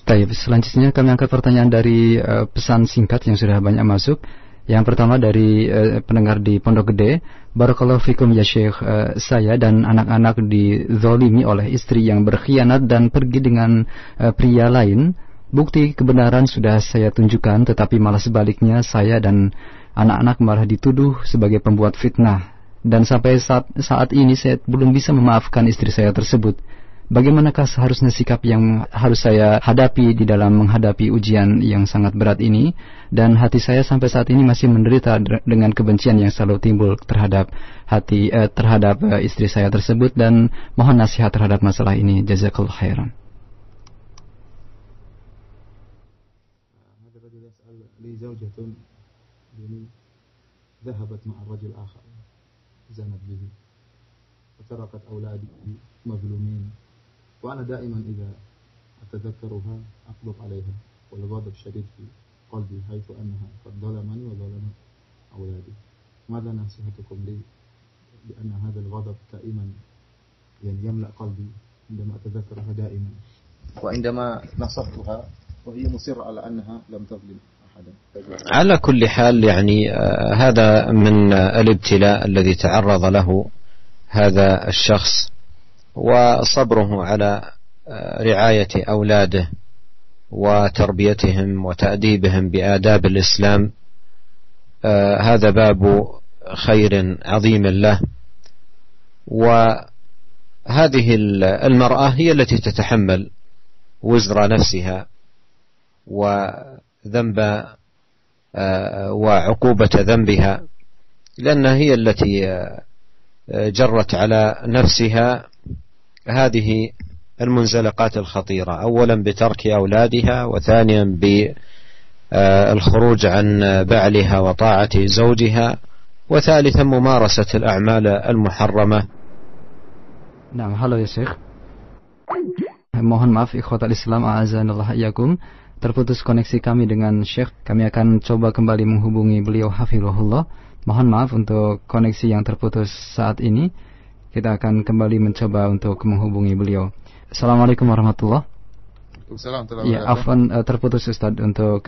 Baik, selanjutnya kami angkat pertanyaan dari pesan singkat yang sudah banyak masuk. Yang pertama dari pendengar di Pondok Gede. Barakallahu fikum ya Syekh, saya dan anak-anak dizolimi oleh istri yang berkhianat dan pergi dengan pria lain. Bukti kebenaran sudah saya tunjukkan, tetapi malah sebaliknya saya dan anak-anak malah dituduh sebagai pembuat fitnah. Dan sampai saat ini saya belum bisa memaafkan istri saya tersebut. Bagaimanakah seharusnya sikap yang harus saya hadapi di dalam menghadapi ujian yang sangat berat ini? Dan hati saya sampai saat ini masih menderita dengan kebencian yang selalu timbul terhadap istri saya tersebut, dan mohon nasihat terhadap masalah ini. Jazakallahu khairan. ذهبت مع الرجل آخر زنت به وتركت أولادي مظلومين وأنا دائما إذا أتذكرها أغضب عليها والغضب شديد في قلبي حيث أنها قد ظلمني وظلمت أولادي. ماذا نصيحتكم لي لأن هذا الغضب دائما يملأ قلبي عندما أتذكرها دائما وعندما نصحتها وهي مصرة على أنها لم تظلم. على كل حال يعني هذا من الابتلاء الذي تعرض له هذا الشخص، وصبره على رعاية أولاده وتربيتهم وتأديبهم بآداب الإسلام هذا باب خير عظيم له. وهذه المرأة هي التي تتحمل وزر نفسها وذنب وعقوبة ذنبها لأنها هي التي جرت على نفسها هذه المنزلقات الخطيرة، أولا بترك أولادها، وثانيا بالخروج عن بعلها وطاعة زوجها، وثالثا ممارسة الأعمال المحرمة. Nah, halo ya Syekh. Mohon maaf ikhwatal Islam, a'azanallah iyyakum. Terputus koneksi kami dengan Syekh. Kami akan coba kembali menghubungi beliau hafizahullah. Mohon maaf untuk koneksi yang terputus saat ini. Kita akan kembali mencoba untuk menghubungi beliau. Assalamualaikum warahmatullahi wabarakatuh. Ya, afwan terputus Ustaz untuk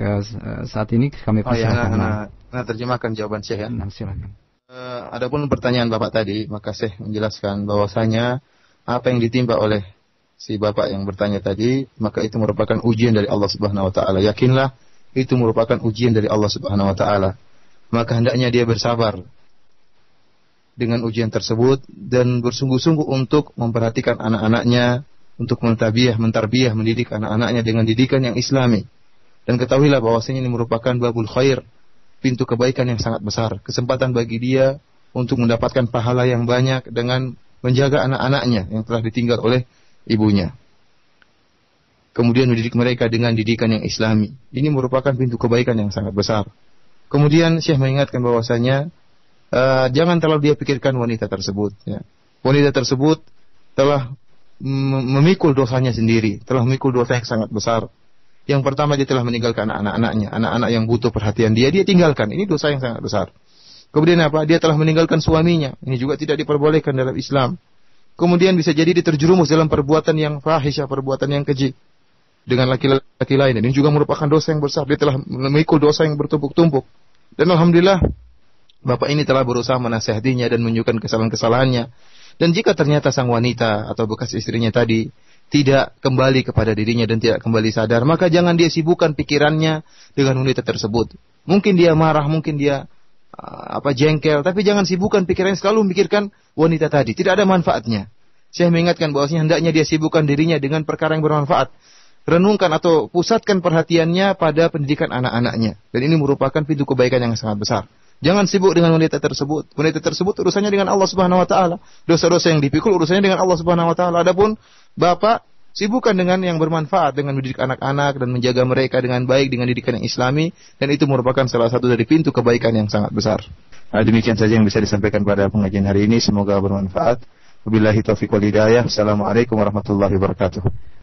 saat ini kami persilakan. Nah, terjemahkan jawaban Syekh ya. Nah, silakan. Adapun pertanyaan Bapak tadi, maka Syekh menjelaskan bahwasanya apa yang ditimpa oleh si Bapak yang bertanya tadi, maka itu merupakan ujian dari Allah Subhanahu wa taala. Yakinlah itu merupakan ujian dari Allah Subhanahu wa taala. Maka hendaknya dia bersabar dengan ujian tersebut dan bersungguh-sungguh untuk memperhatikan anak-anaknya, untuk mentarbiyah, mendidik anak-anaknya dengan didikan yang islami. Dan ketahuilah bahwasanya ini merupakan babul khair, pintu kebaikan yang sangat besar, kesempatan bagi dia untuk mendapatkan pahala yang banyak dengan menjaga anak-anaknya yang telah ditinggal oleh ibunya. Kemudian mendidik mereka dengan didikan yang islami. Ini merupakan pintu kebaikan yang sangat besar. Kemudian Syekh mengingatkan bahwasanya jangan terlalu dia pikirkan wanita tersebut. Ya. Wanita tersebut telah memikul dosanya sendiri, telah memikul dosa yang sangat besar. Yang pertama, dia telah meninggalkan anak-anaknya, anak-anak yang butuh perhatian dia tinggalkan. Ini dosa yang sangat besar. Kemudian apa? Dia telah meninggalkan suaminya. Ini juga tidak diperbolehkan dalam Islam. Kemudian bisa jadi dia terjerumus dalam perbuatan yang fahisyah, perbuatan yang keji dengan laki-laki lain. Ini juga merupakan dosa yang besar. Dia telah memikul dosa yang bertumpuk-tumpuk. Dan alhamdulillah, bapak ini telah berusaha menasihatinya dan menunjukkan kesalahan-kesalahannya. Dan jika ternyata sang wanita atau bekas istrinya tadi tidak kembali kepada dirinya dan tidak kembali sadar, maka jangan dia sibukkan pikirannya dengan wanita tersebut. Mungkin dia marah, mungkin dia jengkel, tapi jangan sibukkan pikirannya selalu memikirkan wanita tadi. Tidak ada manfaatnya. Saya mengingatkan bahwasanya hendaknya dia sibukkan dirinya dengan perkara yang bermanfaat. Renungkan atau pusatkan perhatiannya pada pendidikan anak-anaknya. Dan ini merupakan pintu kebaikan yang sangat besar. Jangan sibuk dengan wanita tersebut. Wanita tersebut urusannya dengan Allah Subhanahu wa taala. Dosa-dosa yang dipikul urusannya dengan Allah Subhanahu wa taala. Adapun bapak, sibukkan dengan yang bermanfaat, dengan mendidik anak-anak dan menjaga mereka dengan baik dengan didikan yang islami, dan itu merupakan salah satu dari pintu kebaikan yang sangat besar. Demikian saja yang bisa disampaikan pada pengajian hari ini, semoga bermanfaat. Wabillahi taufiq wal hidayah. Assalamualaikum warahmatullahi wabarakatuh.